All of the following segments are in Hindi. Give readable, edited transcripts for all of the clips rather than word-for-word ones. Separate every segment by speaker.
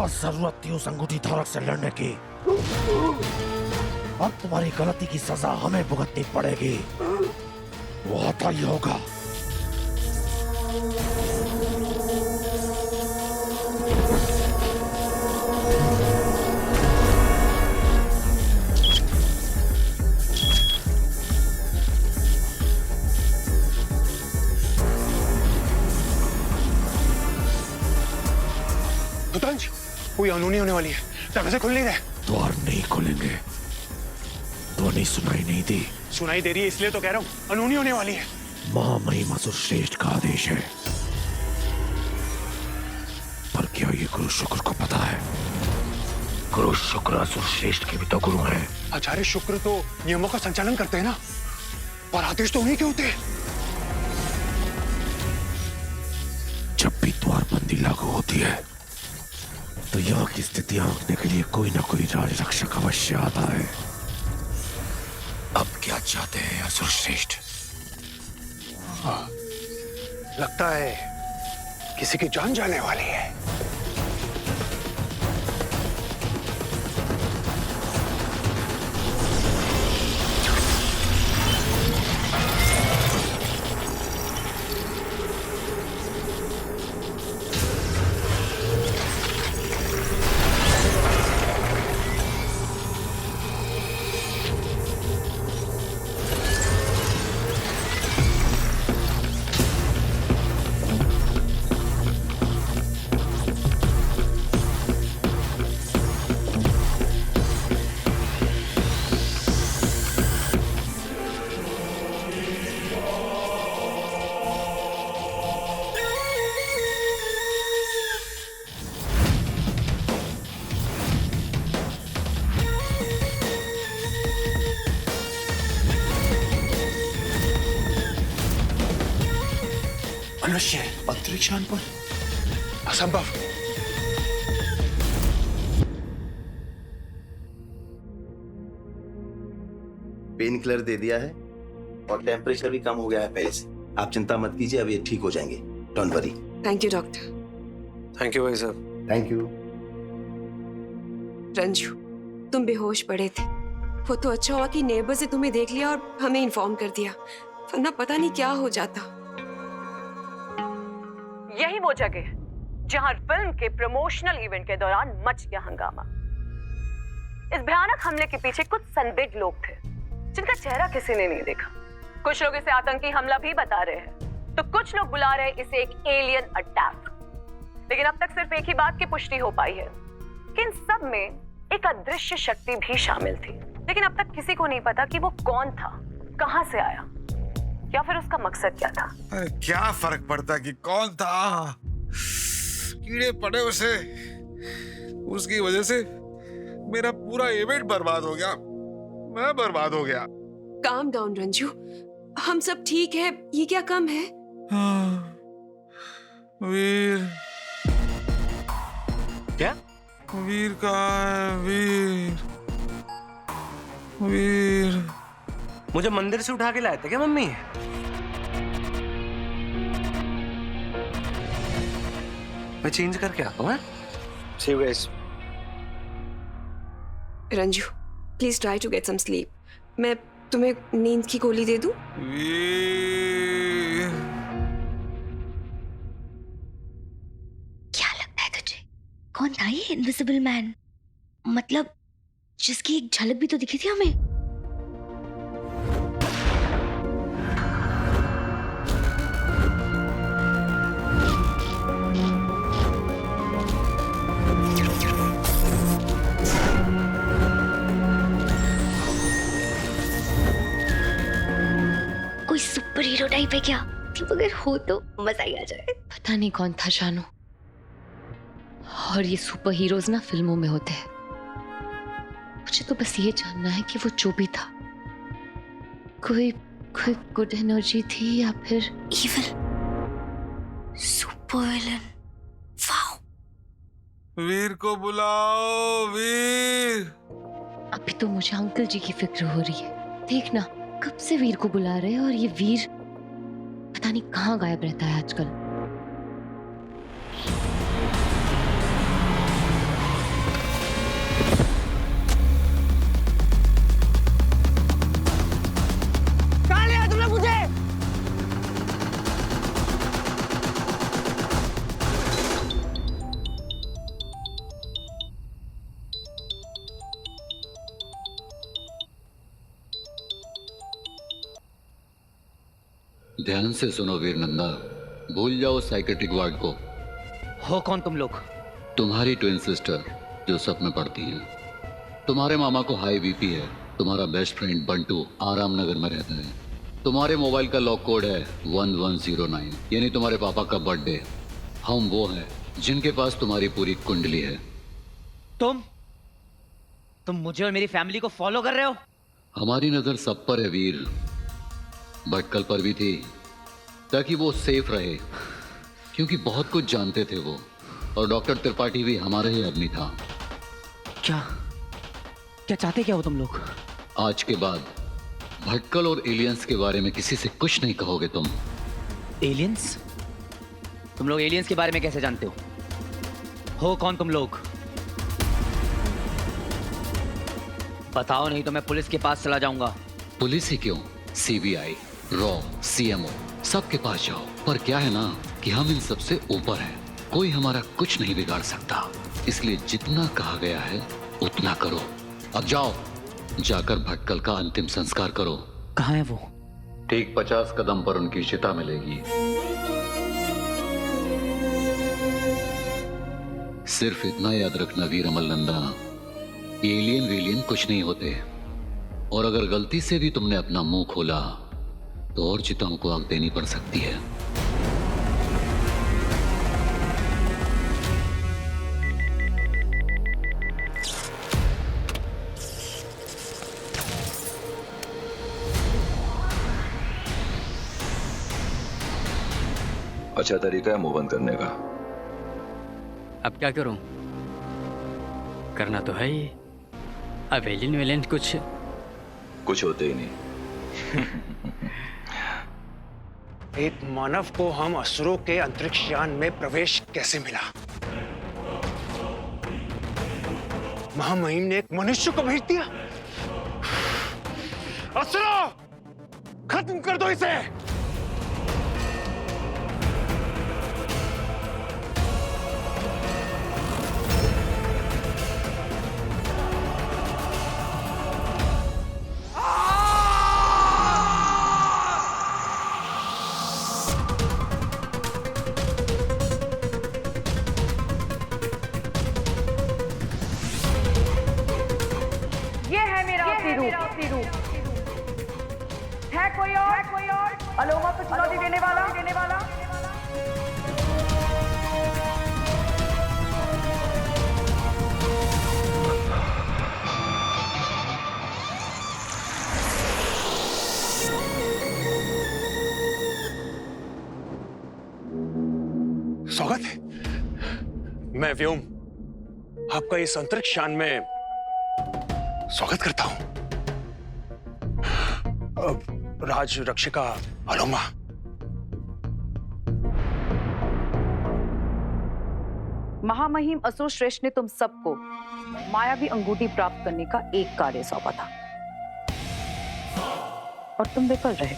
Speaker 1: बस जरूरत थी उस अंगूठी धारक से लड़ने की। अब तुम्हारी गलती की सजा हमें भुगतनी पड़ेगी, वो आता ही होगा।
Speaker 2: दुतांश, कोई अनहोनी होने वाली है, दरवाजे खुल नहीं रहे।
Speaker 1: द्वार नहीं खुलेंगे, ध्वनि सुनाई नहीं दी।
Speaker 2: सुनाई दे रही है इसलिए तो कह रहा हूँ, अनहोनी होने वाली है।
Speaker 1: महामहिम असुर श्रेष्ठ का आदेश है, पर क्या ये गुरु शुक्र को पता है? गुरु शुक्र असुर श्रेष्ठ के भी तो गुरु हैं।
Speaker 2: आचार्य शुक्र तो नियमों का संचालन करते हैं ना, पर आदेश तो उन्हीं के होते हैं।
Speaker 1: जब भी द्वारबंदी लागू होती है तो यहाँ की स्थिति आंकने के लिए कोई ना कोई राज रक्षक अवश्य आता है। अब क्या चाहते हैं असुर श्रेष्ठ?
Speaker 2: लगता है किसी की जान जाने वाली है। मनुष्य
Speaker 3: अंतरिक्षयान पर
Speaker 2: असंभव।
Speaker 3: पेन किलर दे दिया है और टेम्परेचर भी कम हो गया है पहले से। आप चिंता मत कीजिए, अब ये ठीक हो जाएंगे। Don't worry.
Speaker 4: Thank you doctor.
Speaker 5: Thank you भाई साहब।
Speaker 3: Thank you.
Speaker 4: रंजू, तुम बेहोश पड़े थे। वो तो अच्छा हुआ कि नेबर से तुम्हें देख लिया और हमें इन्फॉर्म कर दिया, वरना पता नहीं क्या हो जाता।
Speaker 6: यही वो जगह है जहां फिल्म के प्रमोशनल इवेंट के दौरान मच गया हंगामा। इस भयानक हमले के पीछे कुछ संदिग्ध लोग थे जिनका चेहरा किसी ने नहीं देखा। कुछ लोग इसे आतंकी हमला भी बता रहे हैं, तो कुछ लोग बुला रहे हैं इसे एक एलियन अटैक। लेकिन अब तक सिर्फ एक ही बात की पुष्टि हो पाई है कि इन सब में एक अदृश्य शक्ति भी शामिल थी। लेकिन अब तक किसी को नहीं पता कि वो कौन था, कहां से आया, या फिर उसका मकसद क्या था।
Speaker 7: अरे क्या फर्क पड़ता कि कौन था? कीड़े पड़े उसे, उसकी वजह से मेरा पूरा इवेंट बर्बाद हो गया। मैं बर्बाद हो गया।
Speaker 4: काम डाउन रंजू, हम सब ठीक है। ये क्या कम है?
Speaker 7: वीर
Speaker 5: क्या?
Speaker 7: वीर कहाँ है? वीर वीर
Speaker 5: मुझे मंदिर से उठा के लाए थे क्या मम्मी? मैं चेंज करके आता हूँ। See you guys.
Speaker 4: Ranju, please try to get some sleep. मैं तुम्हें नींद की गोली दे दूं?
Speaker 7: वीर
Speaker 8: क्या लगता है तुझे, कौन था ये इनविजिबल मैन? मतलब जिसकी एक झलक भी तो दिखी थी हमें। कोई सुपर हीरो टाइप है क्या? अगर हो तो मजा ही आ जाए।
Speaker 9: पता नहीं कौन था जानू, और ये सुपर हीरोज ना फिल्मों में होते हैं। मुझे तो बस ये जानना है कि वो जो भी था, कोई कोई गुड एनर्जी थी या फिर
Speaker 8: इविल सुपर विलन। वाओ,
Speaker 7: वीर को बुलाओ। वीर
Speaker 9: अभी तो मुझे अंकल जी की फिक्र हो रही है। देखना कब से वीर को बुला रहे हैं, और ये वीर पता नहीं कहाँ गायब रहता है आजकल।
Speaker 10: ध्यान से सुनो वीर नंदा, भूल जाओ साइकेट्रिक वार्ड को।
Speaker 11: हो कौन तुम लोग?
Speaker 10: तुम्हारी ट्विन सिस्टर जो सब में पढ़ती है। तुम्हारे मामा को हाई बीपी है। तुम्हारा बेस्ट फ्रेंड बंटू आराम नगर में रहता है। तुम्हारे मोबाइल का लॉक कोड है 1109, यानी तुम्हारे पापा का बर्थडे। हम वो हैं जिनके पास तुम्हारी पूरी कुंडली है।
Speaker 11: तुम मुझे और मेरी फैमिली को फॉलो कर रहे हो?
Speaker 10: हमारी नजर सब पर है वीर, भटकल पर भी थी, ताकि वो सेफ रहे, क्योंकि बहुत कुछ जानते थे वो। और डॉक्टर त्रिपाठी भी हमारा ही आदमी था।
Speaker 11: क्या चाहते क्या हो तुम लोग?
Speaker 10: आज के बाद भटकल और एलियंस के बारे में किसी से कुछ नहीं कहोगे तुम।
Speaker 11: एलियंस? तुम लोग एलियंस के बारे में कैसे जानते हो कौन तुम लोग? बताओ, नहीं तो मैं पुलिस के पास चला जाऊंगा।
Speaker 10: पुलिस ही क्यों, सीबीआई, रॉ, सीएमओ, सबके पास जाओ। पर क्या है ना कि हम इन सबसे ऊपर हैं, कोई हमारा कुछ नहीं बिगाड़ सकता। इसलिए जितना कहा गया है उतना करो। अब जाओ, जाकर भटकल का अंतिम संस्कार करो।
Speaker 11: कहाँ है वो?
Speaker 10: ठीक 50 कदम पर उनकी चिता मिलेगी। सिर्फ इतना याद रखना वीर अमल नंदा, एलियन वेलियन कुछ नहीं होते। और अगर गलती से भी तुमने अपना मुंह खोला तो और चिताओं को आग देनी पड़ सकती है।
Speaker 12: अच्छा तरीका है मुंह बंद करने का।
Speaker 13: अब क्या करूं? करना तो है ही। अब एलियन वेलियन कुछ
Speaker 12: होते ही नहीं।
Speaker 2: एक मानव को हम असुरों के अंतरिक्ष यान में प्रवेश कैसे मिला? महामहिम ने एक मनुष्य को भेज दिया। असुरों, खत्म कर दो इसे।
Speaker 6: है कोई और? अलोमा को चुनौती देने वाला?
Speaker 2: स्वागत है। मैं व्योम आपका इस अंतरिक्ष यान में स्वागत करता हूं। राज रक्षिका अलोमा,
Speaker 6: महामहिम असुर श्रेष्ठ ने तुम सबको मायावी अंगूठी प्राप्त करने का एक कार्य सौंपा था और तुम विफल रहे।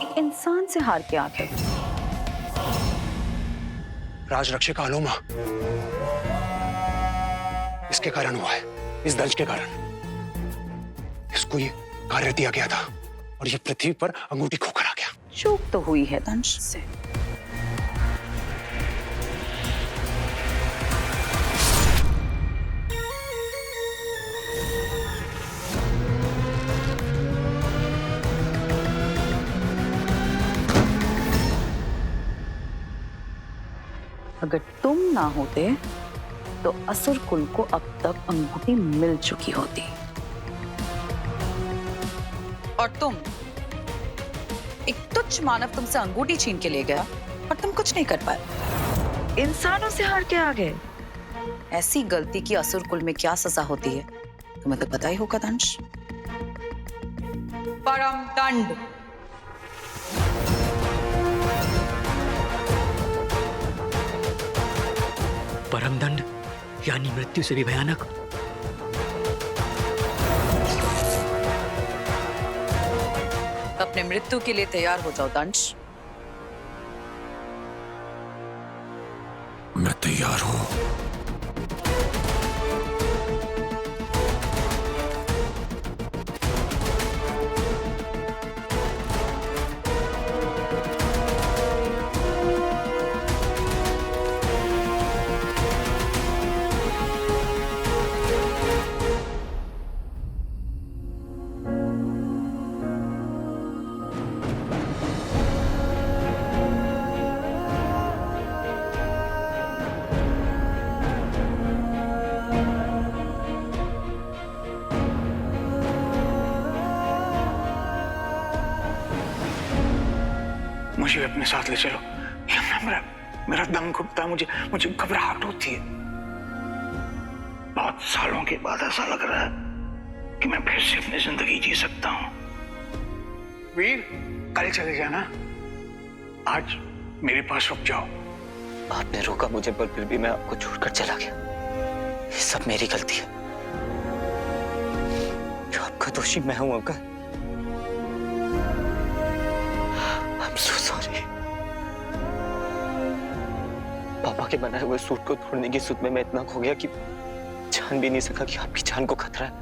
Speaker 6: एक इंसान से हार के आ गए।
Speaker 2: राज रक्षिका अलोमा, इसके कारण हुआ है, इस दंश के कारण। इसको ये कार्य दिया गया था और ये पृथ्वी पर अंगूठी खोकर आ गया।
Speaker 6: चूक तो हुई है दंश से। अगर तुम ना होते तो असुर कुल को अब तक अंगूठी मिल चुकी होती।
Speaker 14: और तुम, एक तुच्छ मानव तुमसे अंगूठी छीन के ले गया और तुम कुछ नहीं कर पाए। इंसानों से हार के आ गए। ऐसी गलती की असुर कुल में क्या सजा होती है तुम्हें तो पता ही होगा दंश। परम दंड।
Speaker 13: परम दंड यानी मृत्यु से भी भयानक।
Speaker 14: अपने मृत्यु के लिए तैयार हो जाओ दंश।
Speaker 1: मैं तैयार हूं।
Speaker 2: मुझे भी अपने साथ ले चलो। मेरा मेरा दम घुटता है, मुझे घबराहट होती है। बहुत सालों के बाद ऐसा लग रहा है कि मैं फिर से अपनी जिंदगी जी सकता हूं। वीर, कल चले जाना, आज मेरे पास रुक जाओ।
Speaker 11: आपने रोका मुझे, पर फिर भी मैं आपको छोड़कर चला गया। ये सब मेरी गलती है। आपका दोषी मैं हूं अंकल। I'm so sorry। पापा के बनाए हुए सूट को तोड़ने की सुध में मैं इतना खो गया कि जान भी नहीं सका कि आपकी जान को खतरा है।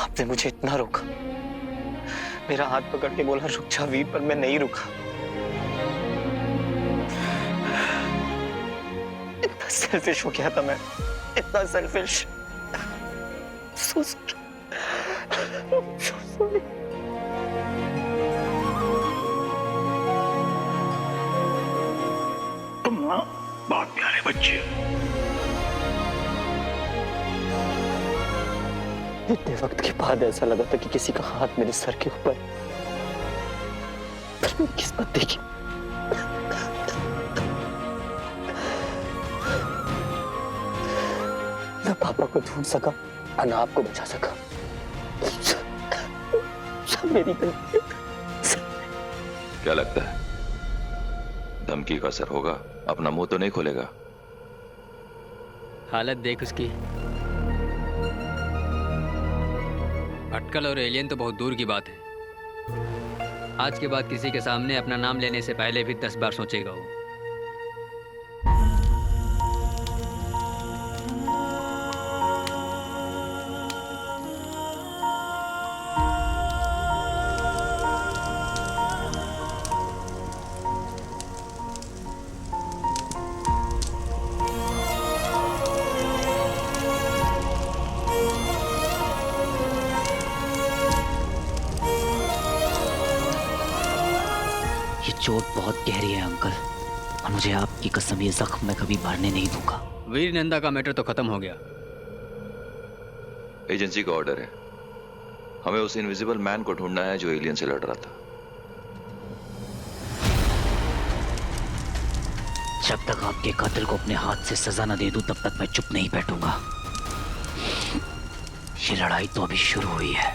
Speaker 11: आपने मुझे इतना रोका, मेरा हाथ पकड़ के बोला रुक जा वीर, पर मैं नहीं रुका। इतना सेल्फिश हो गया था मैं, इतना selfish. So sorry। So sorry।
Speaker 2: तुम ना बहुत प्यारे बच्चे हो।
Speaker 11: इतने वक्त के बाद ऐसा लगा था कि किसी का हाथ मेरे सर के ऊपर, पर मेरी किस्मत देखी। ना पापा को ढूंढ सका, ना आपको बचा सका। सब मेरी गलती।
Speaker 12: क्या लगता है धमकी का असर होगा? अपना मुंह तो नहीं खोलेगा?
Speaker 13: हालत देख उसकी। अटकल और एलियन तो बहुत दूर की बात है। आज के बाद किसी के सामने अपना नाम लेने से पहले भी 10 बार सोचेगा वो।
Speaker 11: चोट बहुत गहरी है अंकल, और मुझे आपकी कसम ये जख्म मैं कभी भरने नहीं दूंगा।
Speaker 13: वीर नंदा का मैटर तो खत्म हो गया।
Speaker 12: एजेंसी का ऑर्डर है, हमें उस इनविजिबल मैन को ढूंढना है जो एलियन से लड़ रहा था।
Speaker 11: जब तक आपके कातिल को अपने हाथ से सजा न दे दूं तब तक मैं चुप नहीं बैठूंगा। ये लड़ाई तो अभी शुरू हुई है।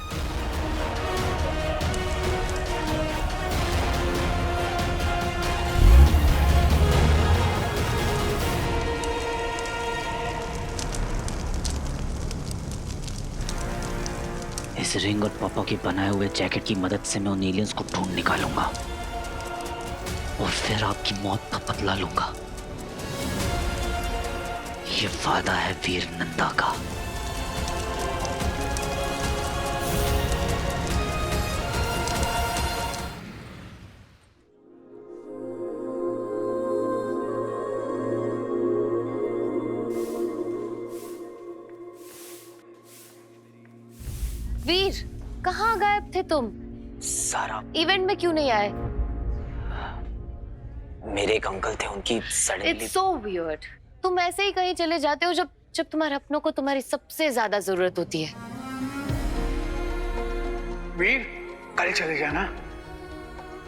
Speaker 11: इस रिंग और पापा के बनाए हुए जैकेट की मदद से मैं उन एलियंस को ढूंढ निकालूंगा और फिर आपकी मौत का बदला लूंगा। ये वादा है वीर नंदा का।
Speaker 9: वीर, कहाँ गायब थे तुम?
Speaker 11: सारा
Speaker 9: इवेंट में क्यों नहीं आए?
Speaker 11: मेरे एक अंकल थे, उनकी सडनली।
Speaker 9: It's so weird। तुम ऐसे ही कहीं चले जाते हो जब तुम्हारे अपनों को तुम्हारी सबसे ज्यादा जरूरत होती है।
Speaker 2: वीर, कल चले जाना,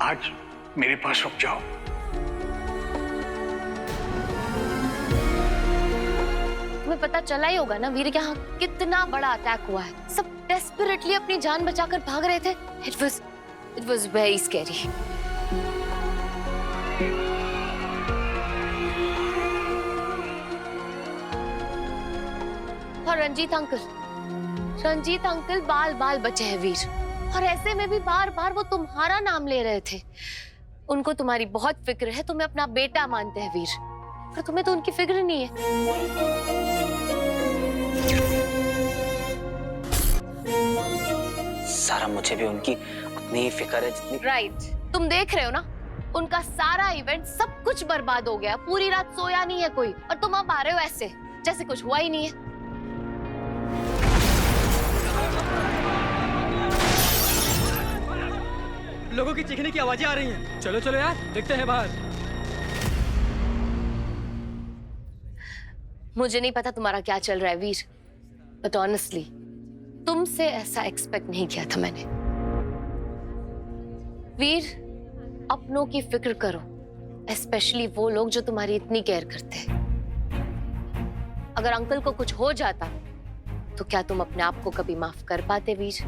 Speaker 2: आज मेरे पास रुक जाओ।
Speaker 9: तुम्हें पता चला ही होगा ना वीर, यहाँ कितना बड़ा अटैक हुआ है। सब डेस्परेटली अपनी जान बचाकर भाग रहे थे। It was very scary। और रंजीत अंकल बाल बाल बचे हैं वीर, और ऐसे में भी बार बार वो तुम्हारा नाम ले रहे थे। उनको तुम्हारी बहुत फिक्र है, तुम्हें अपना बेटा मानते हैं वीर, पर तुम्हें तो उनकी फिक्र नहीं है।
Speaker 11: सारा, मुझे भी उनकी उतनी ही फिक्र है जितनी।
Speaker 9: राइट, तुम देख रहे हो ना, उनका सारा इवेंट सब कुछ बर्बाद हो गया। पूरी रात सोया नहीं है कोई, और तुम अब आ रहे हो ऐसे जैसे कुछ हुआ ही नहीं है।
Speaker 13: लोगों की चीखने की आवाजें आ रही हैं। चलो चलो यार, देखते हैं बाहर।
Speaker 9: मुझे नहीं पता तुम्हारा क्या चल रहा है वीर, बट ऑनेस्टली तुमसे ऐसा एक्सपेक्ट नहीं किया था मैंने। वीर, अपनों की फिक्र करो, स्पेशली वो लोग जो तुम्हारी इतनी केयर करते हैं। अगर अंकल को कुछ हो जाता तो क्या तुम अपने आप को कभी माफ कर पाते वीर?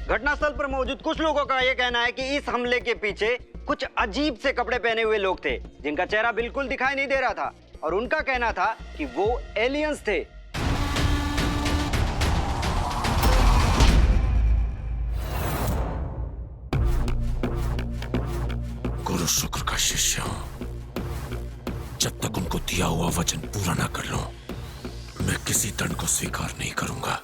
Speaker 15: घटनास्थल पर मौजूद कुछ लोगों का यह कहना है कि इस हमले के पीछे कुछ अजीब से कपड़े पहने हुए लोग थे जिनका चेहरा बिल्कुल दिखाई नहीं दे रहा था और उनका कहना था कि वो एलियंस थे।
Speaker 1: गुरु शुक्र का शिष्य हूं। जब तक उनको दिया हुआ वचन पूरा ना कर लो, मैं किसी दंड को स्वीकार नहीं करूंगा।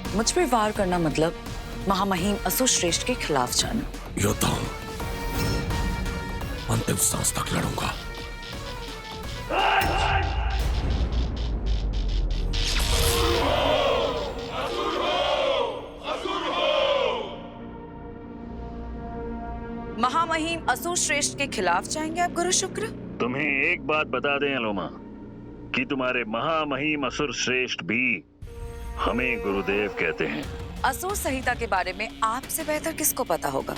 Speaker 14: मुझ पे वार करना मतलब महामहिम असुर श्रेष्ठ के खिलाफ जाना।
Speaker 1: योद्धा हूं, अंतिम सांस तक लड़ूंगा।
Speaker 14: महामहिम असुर श्रेष्ठ के खिलाफ जाएंगे आप गुरु शुक्र?
Speaker 16: तुम्हें एक बात बता दें अलोमा कि तुम्हारे महामहिम असुर श्रेष्ठ भी हमें गुरुदेव कहते हैं।
Speaker 14: असुर संहिता के बारे में आपसे बेहतर किसको पता होगा?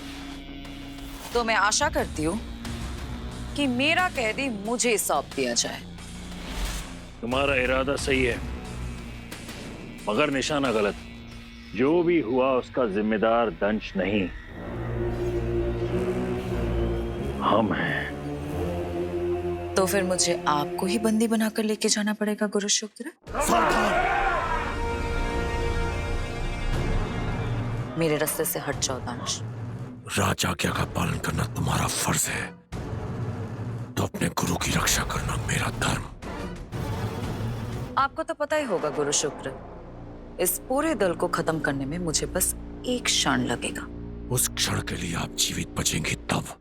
Speaker 14: तो मैं आशा करती हूँ कि मेरा कैदी मुझे सौंप दिया जाए।
Speaker 16: तुम्हारा इरादा सही है मगर निशाना गलत। जो भी हुआ उसका जिम्मेदार दंश नहीं, हम हैं।
Speaker 14: तो फिर मुझे आपको ही बंदी बनाकर लेके जाना पड़ेगा गुरु शुक्र। मेरे रास्ते से हट जाओ दानिश।
Speaker 1: राज आज्ञा का पालन करना तुम्हारा फर्ज है, तो अपने गुरु की रक्षा करना मेरा धर्म।
Speaker 14: आपको तो पता ही होगा गुरु शुक्र, इस पूरे दल को खत्म करने में मुझे बस एक क्षण लगेगा।
Speaker 1: उस क्षण के लिए आप जीवित बचेंगी तब।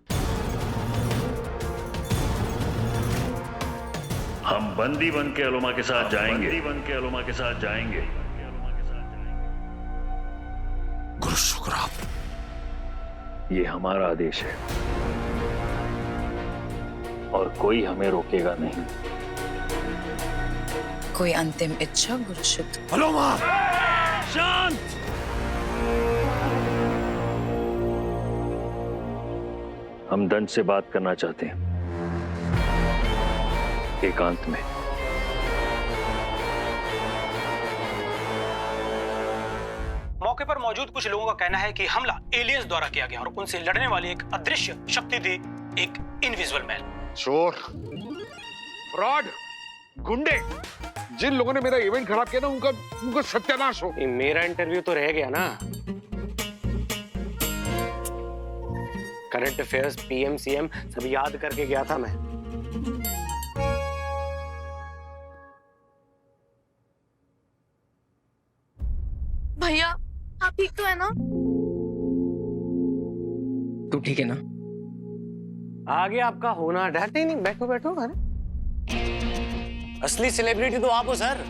Speaker 16: हम बंदी बन के अलोमा के साथ जाएंगे। बन के अलोमा के साथ जाएंगे।
Speaker 1: गुरु शुक्र, आप
Speaker 16: ये हमारा आदेश है और कोई हमें रोकेगा नहीं।
Speaker 14: कोई अंतिम इच्छा गुरु शुक्र?
Speaker 1: अलोमा!
Speaker 16: शांत! हम दंड से बात करना चाहते हैं एकांत में।
Speaker 17: मौके पर मौजूद कुछ लोगों का कहना है कि हमला एलियंस द्वारा किया गया और उनसे लड़ने वाली एक अदृश्य शक्ति थी, एक इनविजिबल मैन।
Speaker 7: चोर, फ्रॉड, गुंडे, जिन लोगों ने मेरा इवेंट खराब किया ना, उनका सत्यानाश हो।
Speaker 17: मेरा इंटरव्यू तो रह गया ना। करंट अफेयर्स, पीएम, सीएम सब याद करके गया था मैं।
Speaker 9: भैया आप ठीक तो है ना?
Speaker 11: तू ठीक है ना?
Speaker 17: आगे आपका होना डरते ही नहीं। बैठो बैठो। अरे असली सेलिब्रिटी तो आप हो सर।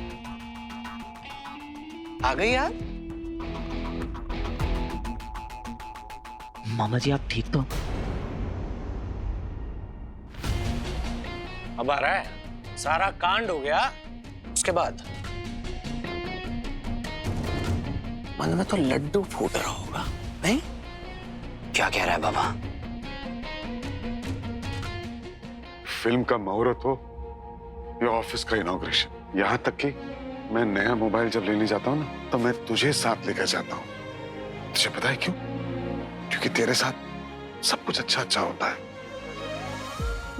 Speaker 17: आ गई यार।
Speaker 11: मामा जी आप ठीक तो?
Speaker 17: अब आ रहा है, सारा कांड हो गया उसके बाद मन में तो लड्डू फूट रहा होगा, नहीं? क्या कह रहा है बाबा?
Speaker 7: फिल्म का मुहूर्त हो या ऑफिस का इनॉग्रेशन, यहाँ तक कि मैं नया मोबाइल जब लेने जाता हूँ ना, तो मैं तुझे साथ लेकर जाता हूँ। तुझे पता है क्यों? क्योंकि तेरे साथ सब कुछ अच्छा अच्छा होता है।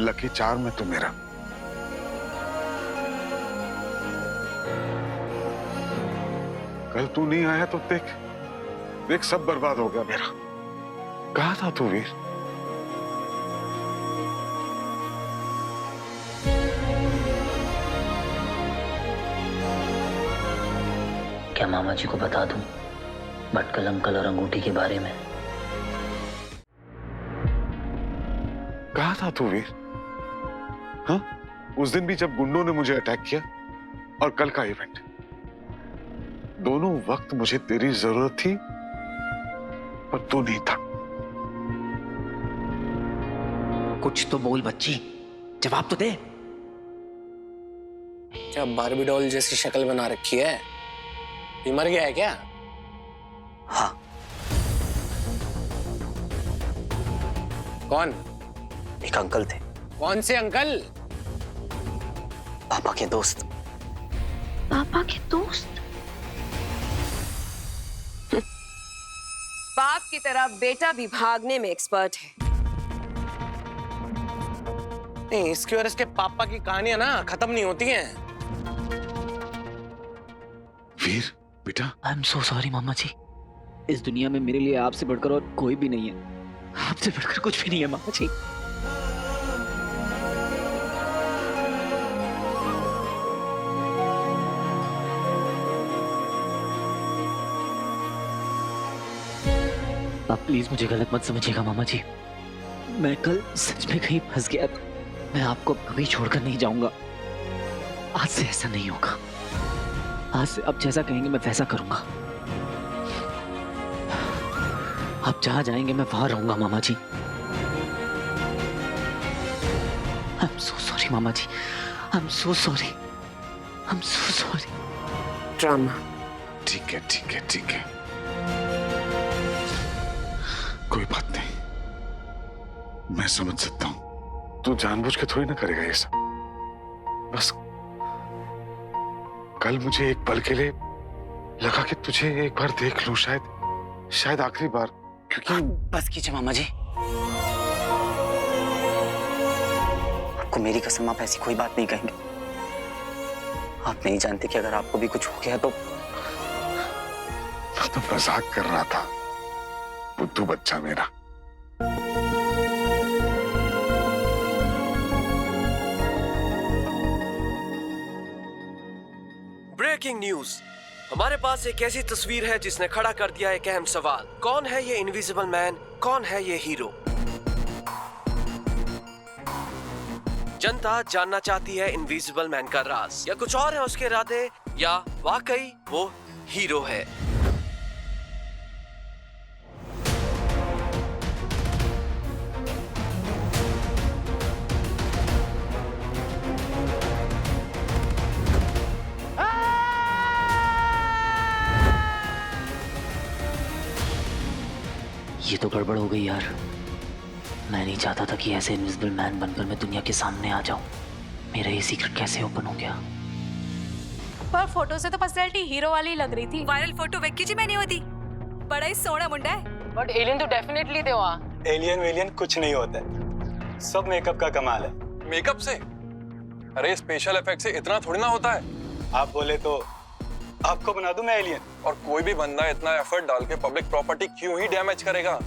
Speaker 7: लकी चार्म में तू मेरा। कल तू नहीं आया तो देख देख सब बर्बाद हो गया मेरा। कहाँ था तू वीर?
Speaker 18: क्या मामा जी को बता दूं भटकल अंकल और अंगूठी के बारे में?
Speaker 7: कहा था तू वीर? हाँ, उस दिन भी जब गुंडों ने मुझे अटैक किया और कल का इवेंट, दोनों वक्त मुझे तेरी जरूरत थी पर तू नहीं था।
Speaker 19: कुछ तो बोल बच्ची, जवाब तो दे।
Speaker 5: क्या बारबी डॉल जैसी शक्ल बना रखी है? ये मर गया है क्या?
Speaker 15: हाँ।
Speaker 5: कौन?
Speaker 15: एक अंकल थे।
Speaker 5: कौन से अंकल?
Speaker 15: पापा के दोस्त।
Speaker 8: पापा के दोस्त?
Speaker 4: बाप की तरह बेटा भी भागने में एक्सपर्ट है।
Speaker 5: नहीं, इसकी और इसके पापा की कहानियां ना खत्म नहीं होती हैं।
Speaker 7: वीर बेटा,
Speaker 18: आई एम सो सॉरी मामा जी। इस दुनिया में मेरे लिए आपसे बढ़कर और कोई भी नहीं है। आपसे बढ़कर कुछ भी नहीं है मामा जी। आप प्लीज मुझे गलत मत समझिएगा मामा जी। मैं कल सच में कहीं फंस गया था। मैं आपको कभी छोड़कर नहीं जाऊंगा। आज से ऐसा नहीं होगा। आज से अब जैसा कहेंगे मैं वैसा करूंगा। आप जहां जाएंगे मैं वहां रहूंगा मामा जी। आई एम सो सॉरी मामा जी। I am so sorry. I am so sorry.
Speaker 4: Drama.
Speaker 7: ठीक है ठीक है ठीक है, कोई बात नहीं, मैं समझ सकता हूं। तू जानबूझ के थोड़ी ना करेगा ये सब। बस कल मुझे एक पल के लिए लगा कि तुझे एक बार देख लूं, शायद आखिरी बार, क्योंकि
Speaker 15: बस कीजिए मामा जी। आपको मेरी कसम, आप ऐसी कोई बात नहीं कहेंगे। आप नहीं जानते कि अगर आपको भी कुछ हो गया तो।
Speaker 7: मैं तो मजाक कर रहा था, बुद्धू बच्चा मेरा।
Speaker 20: Breaking news. हमारे पास एक ऐसी तस्वीर है जिसने खड़ा कर दिया एक अहम सवाल। कौन है ये इनविजिबल मैन? कौन है ये हीरो? जनता जानना चाहती है इनविजिबल मैन का राज, या कुछ और है उसके इरादे, या वाकई वो हीरो है।
Speaker 18: ये तो गड़बड़ हो गई यार। मैं नहीं चाहता था कि ऐसे इनविजिबल मैन बनकर मैं दुनिया के सामने आ जाऊं। मेरा ये सीक्रेट कैसे ओपन हो गया?
Speaker 21: पर फोटो से तो पर्सनैलिटी हीरो वाली लग रही थी। वायरल फोटो वेखी जी मैंने होती। बड़ा ही सोहना मुंडा है।
Speaker 5: बट एलियन तो डेफिनेटली थे वहाँ।
Speaker 22: एलियन वेलियन कुछ नहीं होता है, सब मेकअप का कमाल है।
Speaker 23: मेकअप से? अरे स्पेशल इफेक्ट से इतना थोड़ी ना होता है।
Speaker 22: आप बोले तो आपको बना दूं मैं एलियन।
Speaker 23: और कोई भी बंदा इतना एफर्ट डाल के पब्लिक प्रॉपर्टी क्यों ही डैमेज करेगा?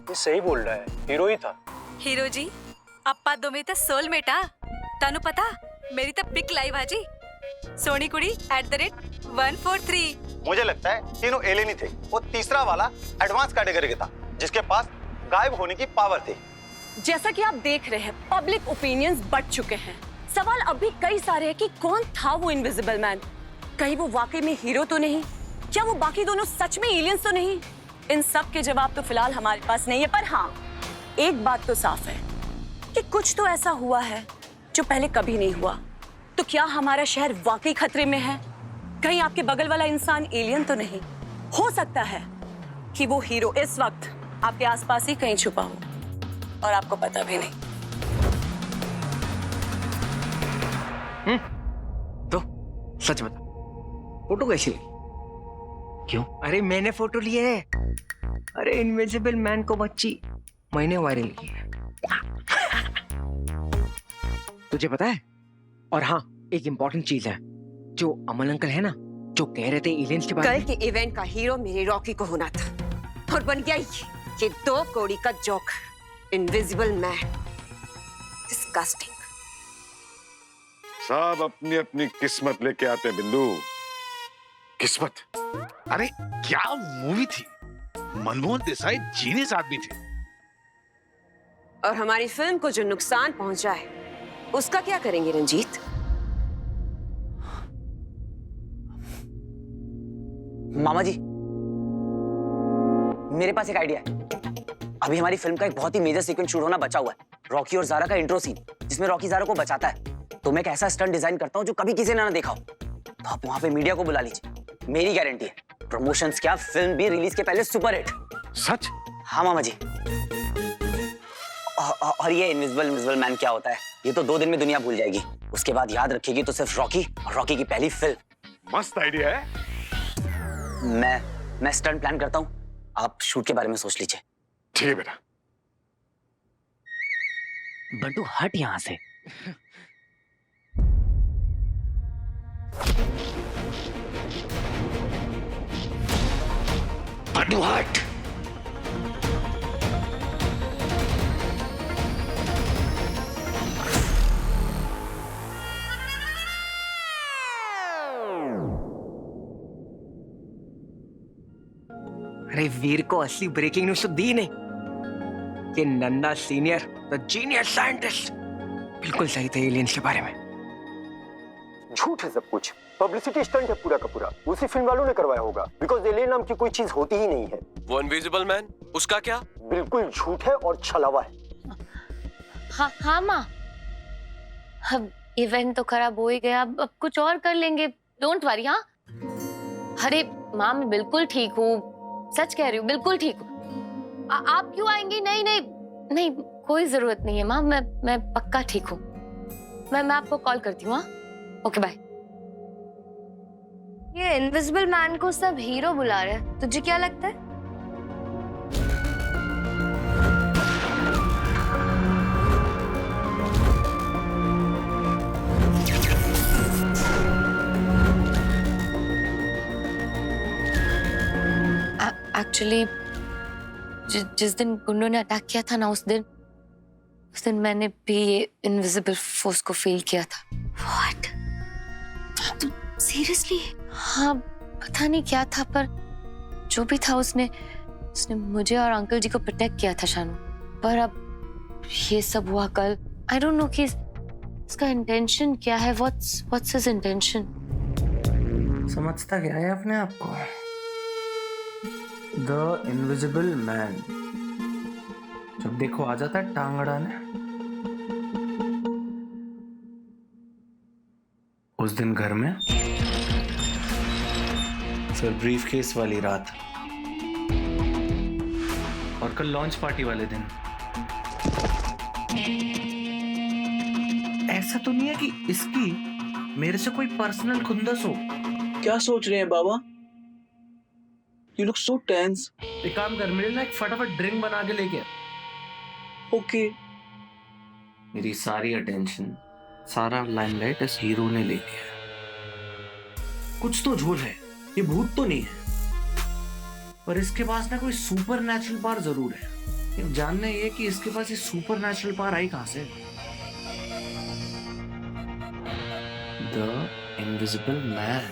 Speaker 22: ये सही बोल रहा है, हीरो ही था।
Speaker 21: हीरो जी अप्पा दो में तो सोलमेट आ। तानु पता मेरी तो पिक लाइव हाजी सोनी कुड़ी @143।
Speaker 22: मुझे लगता है तीनों एलियन ही थे। वो तीसरा वाला एडवांस कैटेगरी का था जिसके पास गायब होने की पावर थी।
Speaker 6: जैसा कि आप देख रहे हैं, पब्लिक ओपिनियंस बढ़ चुके हैं। सवाल अभी कई सारे हैं कि कौन था वो इनविजिबल मैन। कहीं वो वाकई में हीरो तो नहीं? क्या वो बाकी दोनों सच में एलियंस तो नहीं? इन सब के जवाब तो फिलहाल हमारे पास नहीं है, पर हाँ, एक बात तो साफ है कि कुछ तो ऐसा हुआ है जो पहले कभी नहीं हुआ। तो क्या हमारा शहर वाकई खतरे में है? कहीं आपके बगल वाला इंसान एलियन तो नहीं? हो सकता है कि वो हीरो इस वक्त आपके आसपास ही कहीं छुपा हो और आपको पता भी नहीं।
Speaker 19: तो सच बता, फोटो कैसी लगी?
Speaker 18: क्यों?
Speaker 19: अरे मैंने फोटो ली है। अरे इनविजिबल मैन को बच्ची मैंने वायरल की है। तुझे पता है? और हाँ, एक इम्पोर्टेंट चीज है, जो अमल अंकल है ना, जो कह रहे थे एलियंस के बारे
Speaker 4: कल
Speaker 19: में।
Speaker 4: के इवेंट का हीरो मेरे रॉकी को होना था और बन गया ये 2 कौड़ी का जोक, इनविजिबल मैन। डिस्गस्टिंग।
Speaker 7: सब अपनी अपनी किस्मत लेके आते बिंदु। किस्मत। अरे क्या मूवी थी, मनमोहन देसाई जीनियस आदमी थे।
Speaker 4: और हमारी फिल्म को जो नुकसान पहुंचा है उसका क्या करेंगे रंजीत?
Speaker 11: मामा जी, मेरे पास एक आइडिया है। अभी हमारी फिल्म का एक बहुत ही मेजर सीक्वेंस शूट होना बचा हुआ है, रॉकी और ज़ारा का इंट्रो सीन, जिसमें रॉकी ज़ारा को बचाता है। तो मैं एक ऐसा स्टंट डिजाइन करता हूँ जो कभी किसी ने ना देखा हो। तो आप वहां पे मीडिया को बुला लीजिए, मेरी गारंटी है प्रमोशंस क्या, फिल्म भी रिलीज के पहले सुपर हिट।
Speaker 7: सच?
Speaker 11: हाँ मामा जी। और ये इनविजिबल मैन क्या होता है, ये तो 2 दिन में दुनिया भूल जाएगी। उसके बाद याद रखेगी तो सिर्फ रॉकी और रॉकी की पहली फिल्म।
Speaker 7: मस्त आइडिया है।
Speaker 11: मैं स्टंट प्लान करता हूँ, आप शूट के बारे में सोच लीजिए।
Speaker 7: ठीक है बेटा।
Speaker 18: बंटू हट यहां से।
Speaker 1: बंटू हट।
Speaker 19: अरे वीर को असली ब्रेकिंग न्यूज तो दी नहीं कि नन्ना सीनियर द जीनियस साइंटिस्ट बिल्कुल सही थे एलियंस के बारे में।
Speaker 3: झूठ है सब कुछ, पब्लिसिटी स्टंट है पूरा का पूरा, उसी फिल्म वालों ने करवाया होगा, बिकॉज़ एलियन नाम की कोई चीज होती ही नहीं है।
Speaker 20: वो इनविजिबल मैन, उसका क्या?
Speaker 3: बिल्कुल झूठ है और छलावा है।
Speaker 9: हाँ माँ, अब इवेंट तो खराब हो ही गया, अब कुछ और कर लेंगे, डोंट वरी। हाँ अरे माँ, मैं बिल्कुल ठीक हूँ, सच कह रही हूँ, बिल्कुल ठीक हूँ। आप क्यों आएंगी? नहीं नहीं नहीं, कोई जरूरत नहीं है माँ, मैं पक्का ठीक हूँ। मैं आपको कॉल करती हूँ। हाँ ओके बाय।
Speaker 8: ये इनविजिबल मैन को सब हीरो बुला रहे हैं, तुझे क्या लगता है?
Speaker 9: एक्चुअली जिस दिन गुंडों ने अटैक किया था ना, उस दिन मैंने भी ये इनविजिबल फोर्स को फील किया था।
Speaker 8: What? तुम सीरियसली?
Speaker 9: हाँ, पता नहीं क्या था, पर जो भी था उसने मुझे और अंकल जी को प्रोटेक्ट किया था शानू। पर अब ये सब हुआ कल, आई डोंट नो कि इसका इंटेंशन क्या है। What's his intention?
Speaker 10: समझता क्या है अपने आप को? द इनविजिबल मैन, जब देखो आ जाता है टांग अड़ाने। उस दिन घर में, फिर ब्रीफ केस वाली रात, और कल लॉन्च पार्टी वाले दिन। ऐसा तो नहीं है कि इसकी मेरे से कोई पर्सनल खुंदस हो।
Speaker 12: क्या सोच रहे हैं बाबा? You look so tense.
Speaker 10: एक काम कर, मेरे लिए एक फटाफट ड्रिंक बना के लेके।
Speaker 12: ओके।
Speaker 10: मेरी सारी अटेंशन, सारा लाइमलाइट इस हीरो ने ले लिया। कुछ तो झोल है, ये भूत तो नहीं है, पर इसके पास ना कोई सुपर नेचुरल पावर जरूर है। ये जानना ये कि इसके पास ये सुपर नेचुरल पावर आई कहां से। The invisible man.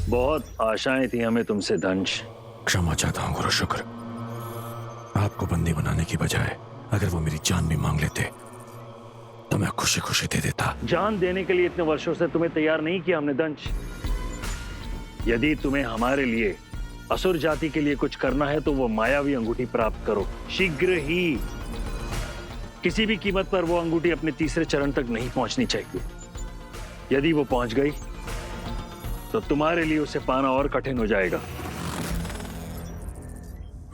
Speaker 16: बहुत आशाएं थी हमें तुमसे दंश।
Speaker 1: क्षमा चाहता हूँ गुरु शुक्र। आपको बंदी बनाने की बजाय अगर वो मेरी जान भी मांग लेते तो मैं खुशी खुशी दे देता।
Speaker 16: जान देने के लिए इतने वर्षों से तुम्हें तैयार नहीं किया हमने दंश। यदि तुम्हें हमारे लिए, असुर जाति के लिए कुछ करना है तो वो मायावी अंगूठी प्राप्त करो शीघ्र ही। किसी भी कीमत पर वो अंगूठी अपने तीसरे चरण तक नहीं पहुंचनी चाहिए। यदि वो पहुंच गई तो तुम्हारे लिए उसे पाना और कठिन हो जाएगा।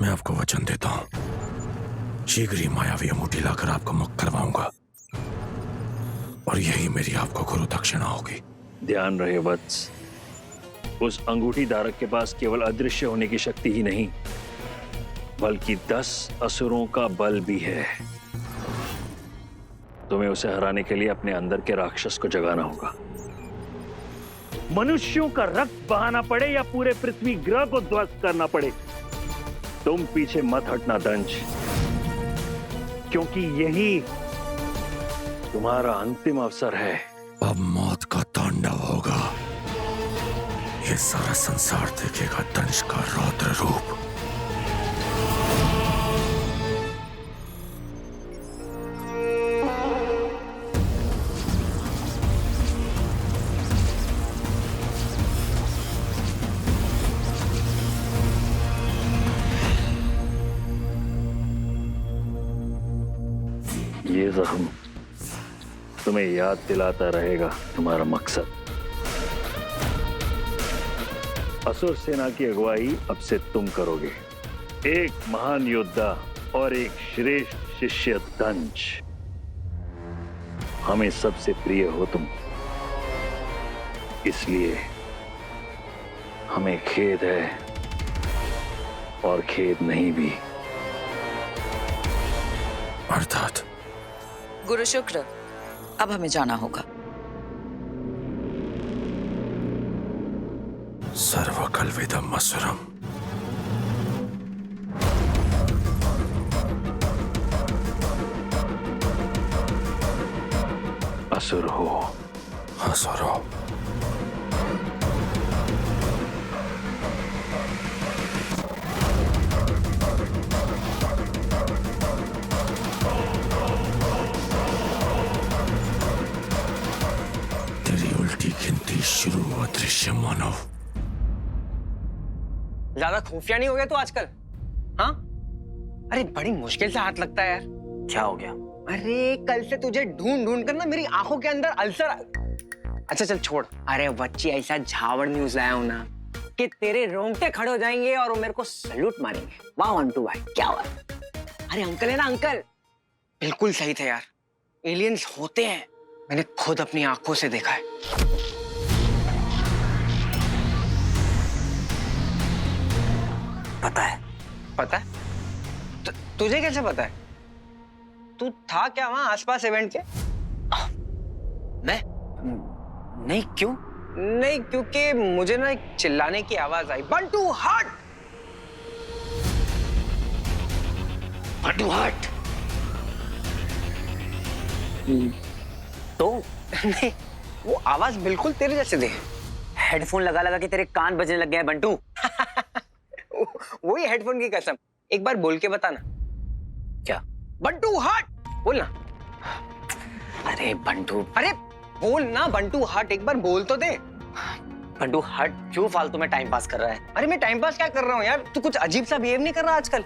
Speaker 1: मैं आपको वचन देता हूं, शीघ्र ही मायावी अंगूठी लाकर आपको मुक्त करवाऊंगा, और यही मेरी आपको गुरु दक्षिणा होगी।
Speaker 16: ध्यान रहे वत्स, उस अंगूठी धारक के पास केवल अदृश्य होने की शक्ति ही नहीं, बल्कि 10 असुरों का बल भी है। तुम्हें उसे हराने के लिए अपने अंदर के राक्षस को जगाना होगा। मनुष्यों का रक्त बहाना पड़े या पूरे पृथ्वी ग्रह को ध्वस्त करना पड़े, तुम पीछे मत हटना दंश, क्योंकि यही तुम्हारा अंतिम अवसर है।
Speaker 1: अब मौत का तांडव होगा। ये सारा संसार देखेगा दंश का रौद्र रूप।
Speaker 16: ये जख्म तुम्हें याद दिलाता रहेगा तुम्हारा मकसद। असुर सेना की अगुवाई अब से तुम करोगे। एक महान योद्धा और एक श्रेष्ठ शिष्य दंश। हमें सबसे प्रिय हो तुम, इसलिए हमें खेद है और खेद नहीं भी।
Speaker 1: अर्थात
Speaker 2: गुरु शुक्र, अब हमें जाना होगा।
Speaker 1: सर्वकल्विदम असुरम।
Speaker 16: असुर हो,
Speaker 1: असुर हो। शुरू अदृश्य मानव।
Speaker 19: ज्यादा खुफिया नहीं हो गया तू आजकल? हाँ, अरे बड़ी मुश्किल से हाथ लगता है यार।
Speaker 11: क्या हो गया?
Speaker 19: अरे कल से तुझे ढूंढ ढूंढ कर ना मेरी आंखों के अंदर अल्सर। अच्छा चल छोड़। अरे बच्ची ऐसा झावड़ न्यूज लाया हूं ना कि तेरे रोंगटे खड़े हो जाएंगे और वो मेरे को सैल्यूट मारेंगे। वाह वंटू भाई, क्या हुआ? अरे अंकल है ना अंकल, बिल्कुल सही थे यार। एलियंस होते हैं, मैंने खुद अपनी आंखों से देखा है।
Speaker 11: पता है?
Speaker 19: पता है? तुझे कैसे पता है? तू था क्या वहां आसपास इवेंट के?
Speaker 11: मैं? नहीं, क्यों?
Speaker 19: नहीं, क्योंकि मुझे ना एक चिल्लाने की आवाज आई, बंटू हट!
Speaker 11: बंटू हट! तो
Speaker 19: नहीं, वो आवाज बिल्कुल तेरे जैसे थी।
Speaker 11: हेडफोन लगा लगा के तेरे कान बजने लग गए हैं बंटू।
Speaker 19: वही हेडफोन की कसम। एक बार बोल के बताना।
Speaker 11: क्या?
Speaker 19: बंटू हट बोलना।
Speaker 11: अरे बंटू,
Speaker 19: अरे बोल ना बंटू हट, एक बार बोल तो दे।
Speaker 11: बंटू हट, क्यों फालतू में टाइम पास कर रहा है?
Speaker 19: अरे मैं टाइम पास क्या कर रहा हूँ यार? तू कुछ अजीब सा बिहेव नहीं कर रहा आजकल?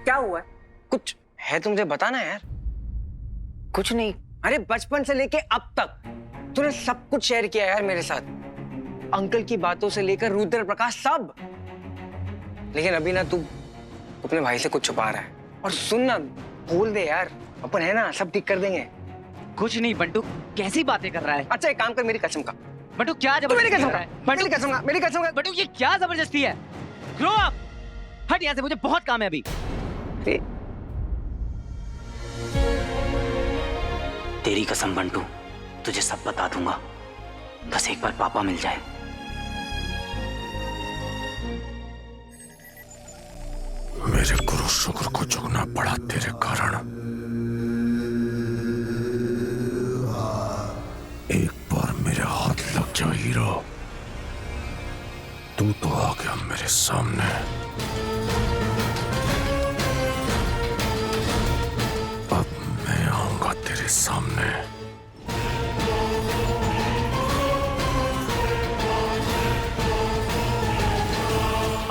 Speaker 19: क्या हुआ है? कुछ है तो मुझे बताना यार।
Speaker 11: कुछ नहीं।
Speaker 19: अरे बचपन से लेके अब तक तूने सब कुछ शेयर किया यार मेरे साथ। अंकल की बातों से लेकर रुद्र प्रकाश सब। लेकिन अभी ना तू अपने भाई से कुछ छुपा रहा है। और सुन ना, बोल दे यार, अपन है ना, सब ठीक कर देंगे।
Speaker 18: कुछ नहीं बंटू, कैसी बातें कर रहा है?
Speaker 19: अच्छा एक काम कर, मेरी कसम का।
Speaker 18: बंटू क्या
Speaker 19: मेरी कसम का,
Speaker 18: मेरी
Speaker 19: कसम का, मेरी कसम का।
Speaker 18: बंटू ये क्या जबरदस्ती है? Grow up! हट यहाँ से, मुझे बहुत काम है अभी।
Speaker 11: तेरी कसम बंटू, तुझे सब बता दूंगा, बस एक बार पापा मिल जाए।
Speaker 1: मेरे गुरु शुक्र को झुकना पड़ा तेरे कारण। एक बार मेरे हाथ लग जा हीरो, तू तो आ गया मेरे सामने। अब मैं आऊंगा तेरे सामने।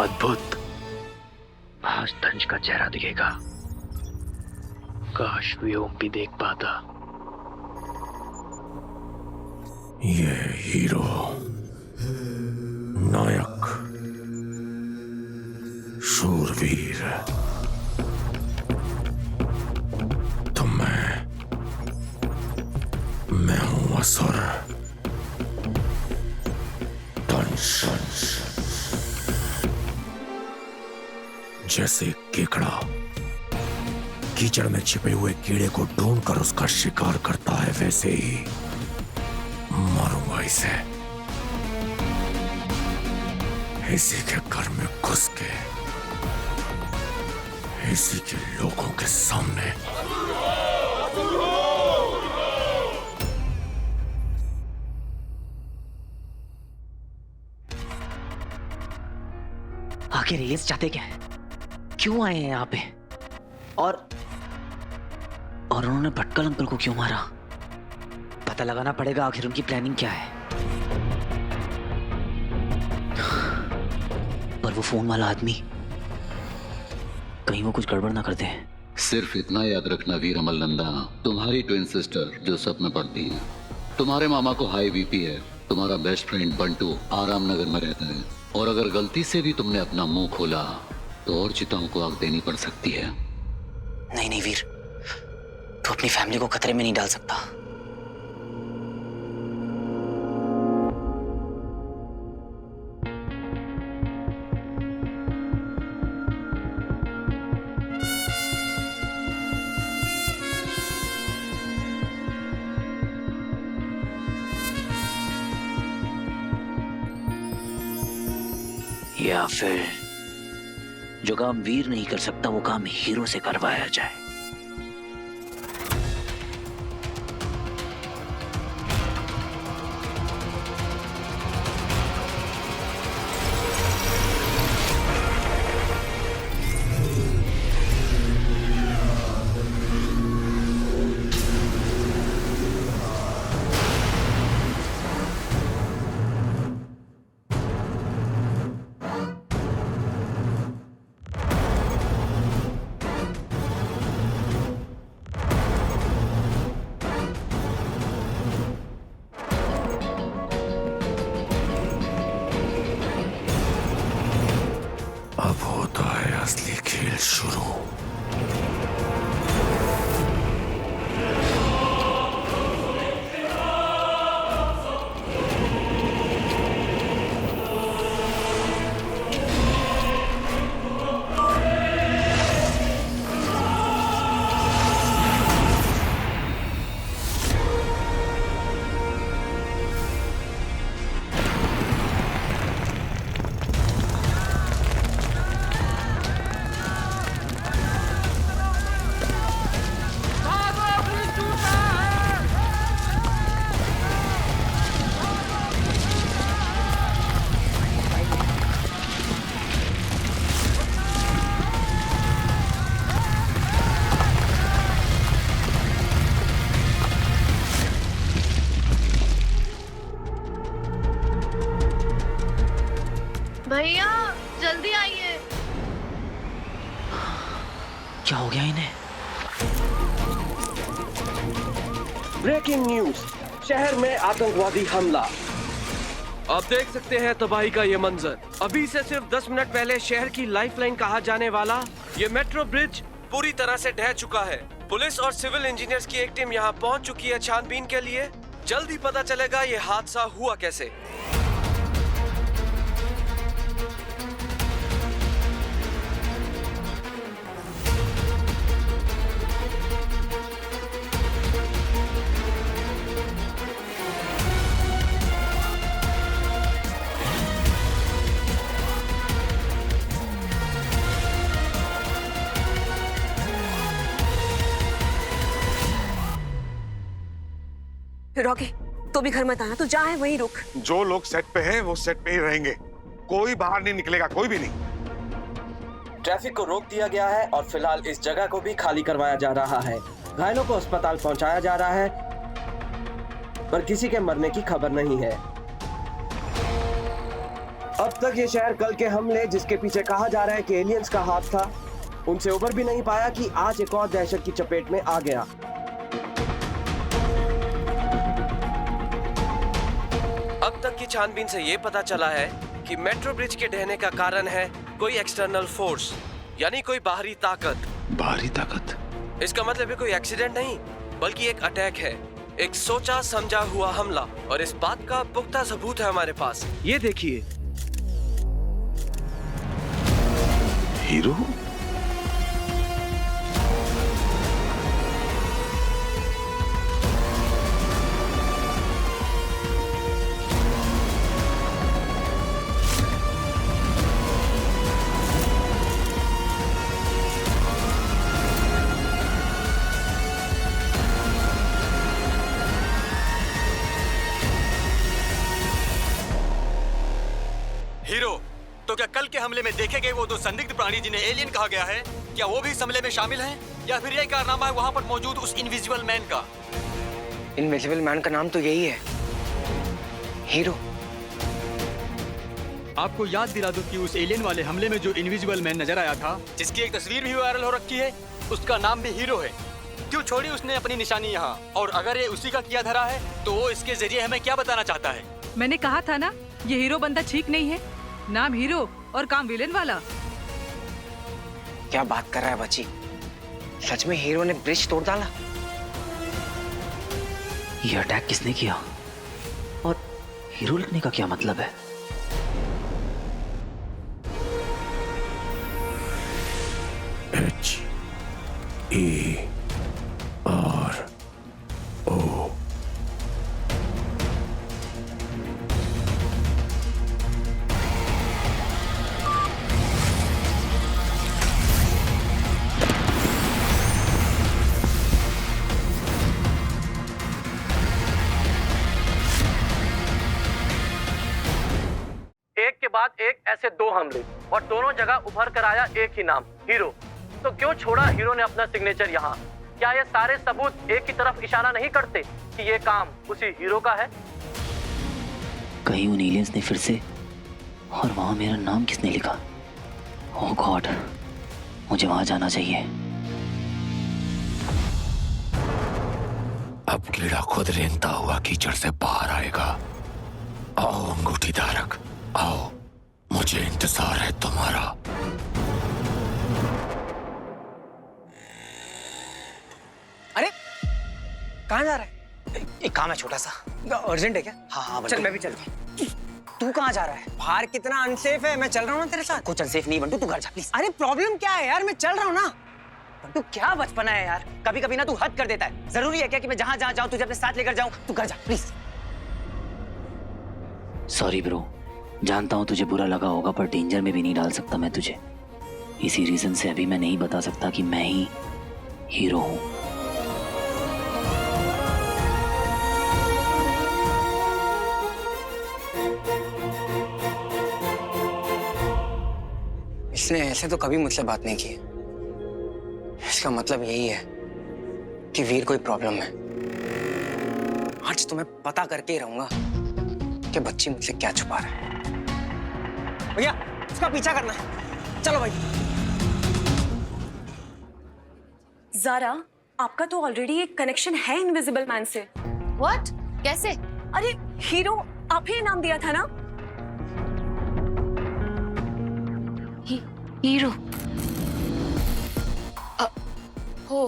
Speaker 16: अद्भुत। आज दंश का चेहरा दिखेगा। काश व्योम भी देख पाता।
Speaker 1: ये हीरो, नायक, शूरवीर, तो मैं हूं असुर दंश। जैसे केकड़ा कीचड़ में छिपे हुए कीड़े को ढूंढकर उसका शिकार करता है, वैसे ही मारूंगा इसे। इसी के घर में घुस के, इसी के लोगों के सामने
Speaker 18: आखिर ये चाहते क्या है? क्यों आए हैं यहाँ पे? और उन्होंने भटकल अंकल को क्यों मारा? पता लगाना पड़ेगा आखिर उनकी प्लानिंग क्या है। पर वो फोन वाला आदमी, कहीं वो कुछ गड़बड़ ना कर दे।
Speaker 13: सिर्फ इतना याद रखना वीर अमल नंदा, तुम्हारी ट्विन सिस्टर जो सब में पढ़ती है, तुम्हारे मामा को हाई बीपी है, तुम्हारा बेस्ट फ्रेंड बंटू आराम नगर में रहता है, और अगर गलती से भी तुमने अपना मुंह खोला तो और चिताओं को आग देनी पड़ सकती है।
Speaker 18: नहीं नहीं वीर, तू अपनी फैमिली को खतरे में नहीं डाल सकता। या फिर जो काम वीर नहीं कर सकता वो काम हीरो से करवाया जाए।
Speaker 1: अब होता है असली खेल शुरू।
Speaker 9: भैया जल्दी आइए।
Speaker 18: क्या हो गया इन्हें?
Speaker 20: ब्रेकिंग न्यूज, शहर में आतंकवादी हमला। आप देख सकते हैं तबाही का ये मंजर। अभी से सिर्फ 10 मिनट पहले शहर की लाइफलाइन कहा जाने वाला ये मेट्रो ब्रिज पूरी तरह से ढह चुका है। पुलिस और सिविल इंजीनियर्स की एक टीम यहाँ पहुँच चुकी है छानबीन के लिए। जल्द ही पता चलेगा ये हादसा हुआ कैसे।
Speaker 4: रॉकी, तो भी घर मत आना, तो जा है वहीं रुक।
Speaker 7: जो लोग सेट पे हैं वो सेट पे ही रहेंगे, कोई बाहर नहीं निकलेगा, कोई भी नहीं।
Speaker 20: ट्रैफिक को रोक दिया गया है और फिलहाल इस जगह को भी खाली करवाया जा रहा है। घायलों को अस्पताल पहुंचाया जा रहा है, पर किसी के मरने की खबर नहीं है। अब तक ये शहर कल के हमले, जिसके पीछे कहा जा रहा है कि एलियंस का हाथ था, उनसे उबर भी नहीं पाया कि आज एक और दहशत की चपेट में आ गया। अब तक की छानबीन से ये पता चला है कि मेट्रो ब्रिज के ढहने का कारण है कोई एक्सटर्नल फोर्स, यानी कोई बाहरी ताकत।
Speaker 1: बाहरी ताकत?
Speaker 20: इसका मतलब है कोई एक्सीडेंट नहीं, बल्कि एक अटैक है, एक सोचा समझा हुआ हमला। और इस बात का पुख्ता सबूत है हमारे पास। ये देखिए।
Speaker 1: हीरो?
Speaker 20: हीरो, तो
Speaker 14: क्या कल के हमले में देखे गए वो दो संदिग्ध प्राणी जिन्हें एलियन कहा गया है, क्या वो भी इस हमले में शामिल हैं? या फिर यही कारनामा है वहां पर मौजूद उस इनविजिबल मैन का?
Speaker 19: इनविजिबल मैन का नाम तो यही है, हीरो।
Speaker 14: आपको याद दिला दूं कि उस एलियन वाले हमले में जो इनविजिबल मैन नजर आया था, जिसकी एक तस्वीर भी वायरल हो रखी है, उसका नाम भी हीरो है। क्यों छोड़ी उसने अपनी निशानी यहाँ? और अगर ये उसी का किया धरा है तो वो इसके जरिए हमें क्या बताना चाहता है?
Speaker 15: मैंने कहा था ना, ये हीरो बंदा ठीक नहीं है। नाम हीरो और काम विलेन वाला।
Speaker 19: क्या बात कर रहा है बच्ची? सच में हीरो ने ब्रिज तोड़ डाला?
Speaker 18: ये अटैक किसने किया और हीरो लिखने का क्या मतलब है?
Speaker 1: HERO।
Speaker 20: एक के बाद एक ऐसे दो हमले और दोनों जगह उभर कर आया एक ही नाम, हीरो। तो क्यों छोड़ा हीरो ने अपना सिग्नेचर यहाँ? क्या ये सारे सबूत एक की तरफ इशारा नहीं करते कि ये काम उसी हीरो का है?
Speaker 18: कहीं उन एलियंस ने फिर से, और वहां मेरा नाम किसने लिखा? ओह गॉड, मुझे वहां जाना चाहिए।
Speaker 1: अब कीड़ा खुद रेंगता हुआ कीचड़ से बाहर आएगा। आओ अंगूठी धारक, आओ, मुझे इंतजार है तुम्हारा।
Speaker 19: अरे कहाँ जा रहा है? एक काम है छोटा सा। अर्जेंट है क्या? हाँ चल मैं भी चलता हूँ। तू कहाँ जा रहा है? बाहर कितना अनसेफ है, मैं चल रहा हूँ ना तेरे साथ। कुछ अनसेफ नहीं बंटू, तू घर जा प्लीज। अरे प्रॉब्लम क्या है यार, मैं चल रहा हूँ ना। बंटू क्या बचपना है यार, कभी कभी ना तू हद कर देता है। जरूरी है क्या कि मैं जहाँ जहाँ जाऊँ तुझे अपने साथ लेकर जाऊँ? तू घर जा प्लीज।
Speaker 18: सॉरी ब्रो, जानता हूँ तुझे बुरा लगा होगा, पर डेंजर में भी नहीं डाल सकता मैं तुझे। इसी रीजन से अभी मैं नहीं बता सकता कि मैं ही हीरो हूँ।
Speaker 19: इसने ऐसे तो कभी मुझसे बात नहीं की। इसका मतलब यही है कि वीर कोई प्रॉब्लम है। आज तो मैं पता करके ही रहूंगा कि बच्ची मुझसे क्या छुपा रहा है। भैया उसका पीछा करना है, चलो भाई।
Speaker 6: ज़ारा, आपका तो ऑलरेडी एक कनेक्शन है इनविजिबल मैन से।
Speaker 9: What? कैसे?
Speaker 6: अरे हीरो आप ही नाम दिया था ना?
Speaker 9: हीरो?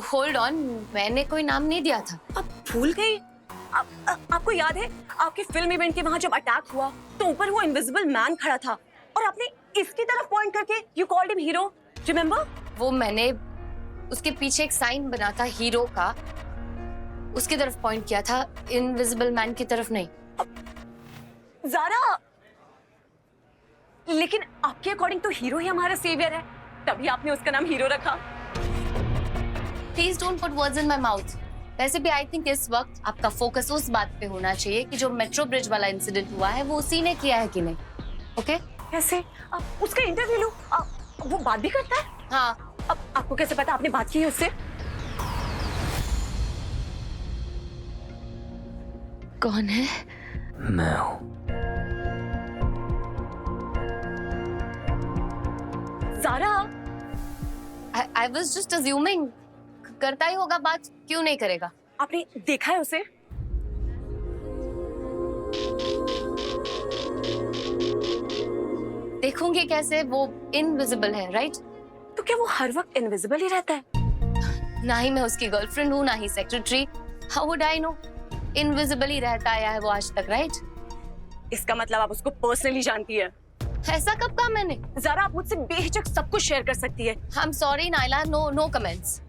Speaker 9: होल्ड ऑन, मैंने कोई नाम नहीं दिया था।
Speaker 6: आप भूल गई? आपको याद है आपके फिल्म इवेंट के वहां जब अटैक हुआ तो ऊपर वो इनविजिबल मैन खड़ा था और आपने इसकी तरफ पॉइंट करके you called him hero, remember?
Speaker 9: वो मैंने उसके पीछे एक साइन बना था हीरो का, उसकी तरफ पॉइंट किया था, इनविजिबल मैन की तरफ नहीं।
Speaker 6: ज़ारा, लेकिन आपके अकॉर्डिंग तो हीरो ही हमारा सेवियर है, तभी आपने उसका नाम हीरो रखा।
Speaker 9: Please don't put words in my mouth. वैसे भी आई थिंक इस वक्त आपका फोकस उस बात पे होना चाहिए कि जो मेट्रो ब्रिज वाला इंसिडेंट हुआ है वो उसी ने किया है कि नहीं। ओके?
Speaker 6: कैसे? उसका इंटरव्यू लो, वो बात भी करता है?
Speaker 9: हाँ।
Speaker 6: अब आपको कैसे पता आपने बात की है उससे?
Speaker 9: कौन है?
Speaker 18: मैं हूँ।
Speaker 6: Zaara,
Speaker 9: I was just assuming, करता ही होगा बात, क्यों नहीं करेगा?
Speaker 6: आपने देखा है उसे?
Speaker 9: देखूंगी कैसे, वो इनविजिबल है, राइट?
Speaker 6: तो क्या वो हर वक्त इनविजिबल ही रहता है?
Speaker 9: ना ही मैं उसकी गर्लफ्रेंड हूँ, ना ही secretary. How would I know? Invisible ही रहता आया है वो आज तक, राइट?
Speaker 6: इसका मतलब आप उसको पर्सनली जानती है?
Speaker 9: ऐसा कब कहा मैंने?
Speaker 6: ज़ारा, आप मुझसे बेहिचक सब कुछ शेयर कर सकती है।
Speaker 9: I'm sorry Naila, no comments.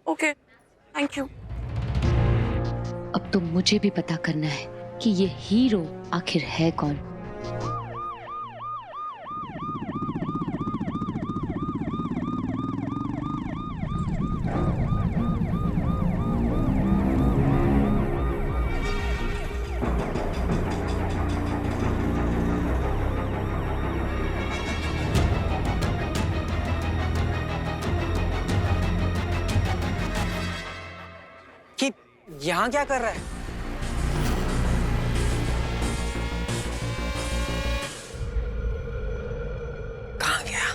Speaker 6: Okay, thank you.
Speaker 8: अब तो मुझे भी पता करना है कि ये हीरो आखिर है कौन।
Speaker 19: यहाँ क्या कर रहा है? कहाँ गया?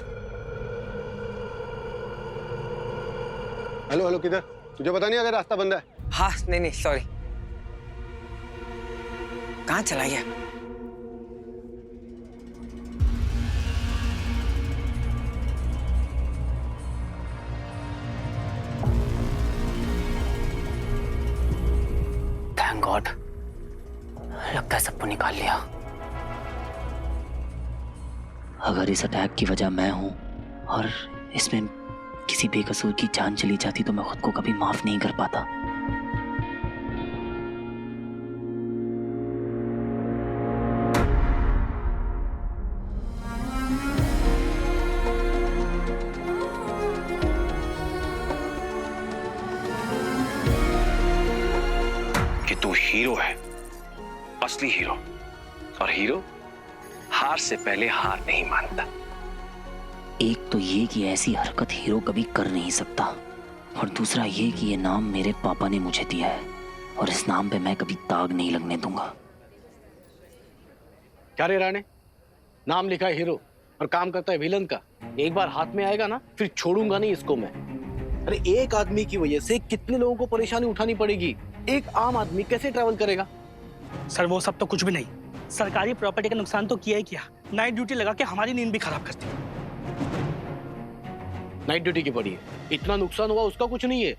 Speaker 3: हेलो हेलो, किधर? तुझे पता नहीं अगर रास्ता बंद है?
Speaker 19: हाँ नहीं सॉरी। कहाँ चला गया?
Speaker 18: थैंक गॉड, लगता है सबको निकाल लिया। अगर इस अटैक की वजह मैं हूं और इसमें किसी बेकसूर की जान चली जाती तो मैं खुद को कभी माफ नहीं कर पाता।
Speaker 5: कि तू हीरो है, असली हीरो, और हीरो हार से पहले हार नहीं मानता।
Speaker 18: एक तो ये कि ऐसी हरकत हीरो कभी कर नहीं सकता, और दूसरा ये कि ये नाम मेरे पापा ने मुझे दिया है और इस नाम पे मैं कभी दाग नहीं लगने दूंगा।
Speaker 14: क्या रे राणे, नाम लिखा है हीरो और काम करता है विलन का। एक बार हाथ में आएगा ना फिर छोड़ूंगा नहीं इसको मैं। अरे एक आदमी की वजह से कितने लोगों को परेशानी उठानी पड़ेगी। एक आम आदमी कैसे ट्रैवल करेगा?
Speaker 17: सर वो सब तो कुछ भी नहीं, सरकारी प्रॉपर्टी का नुकसान तो किया ही किया, नाइट ड्यूटी लगा के हमारी नींद भी खराब करती।
Speaker 14: नाइट ड्यूटी की पड़ी है, इतना नुकसान हुआ उसका कुछ नहीं है।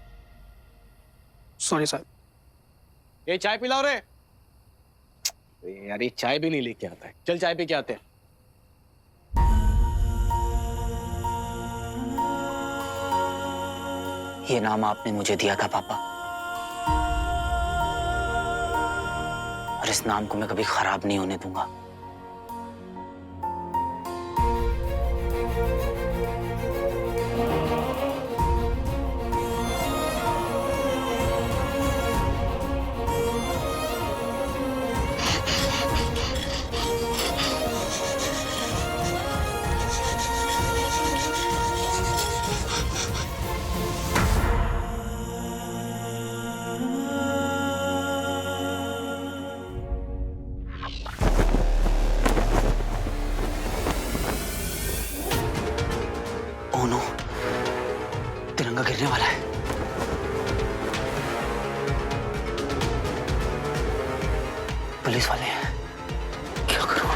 Speaker 17: Sorry sir.
Speaker 14: ये चाय पिलाओ रे। यार ये चाय भी नहीं लेके आता है। चल चाय पे क्या आते हैं।
Speaker 18: ये नाम आपने मुझे दिया था पापा, और इस नाम को मैं कभी खराब नहीं होने दूंगा। ओह नो, तिरंगा गिरने वाला है। पुलिस वाले हैं, क्या करूं?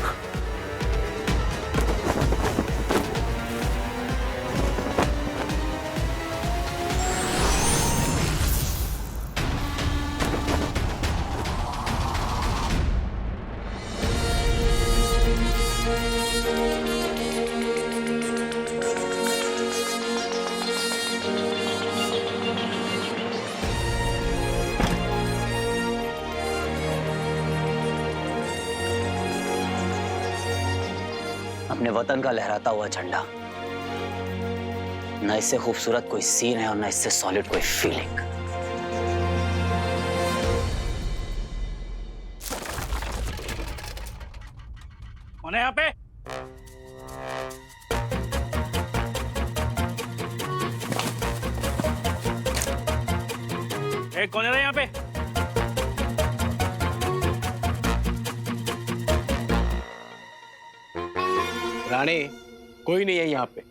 Speaker 18: अपने वतन का लहराता हुआ झंडा, न इससे खूबसूरत कोई सीन है और न इससे सॉलिड कोई फीलिंग।
Speaker 17: कौन है यहाँ पे? कौन है यहाँ पे?
Speaker 14: राणे, कोई नहीं है यहाँ पे,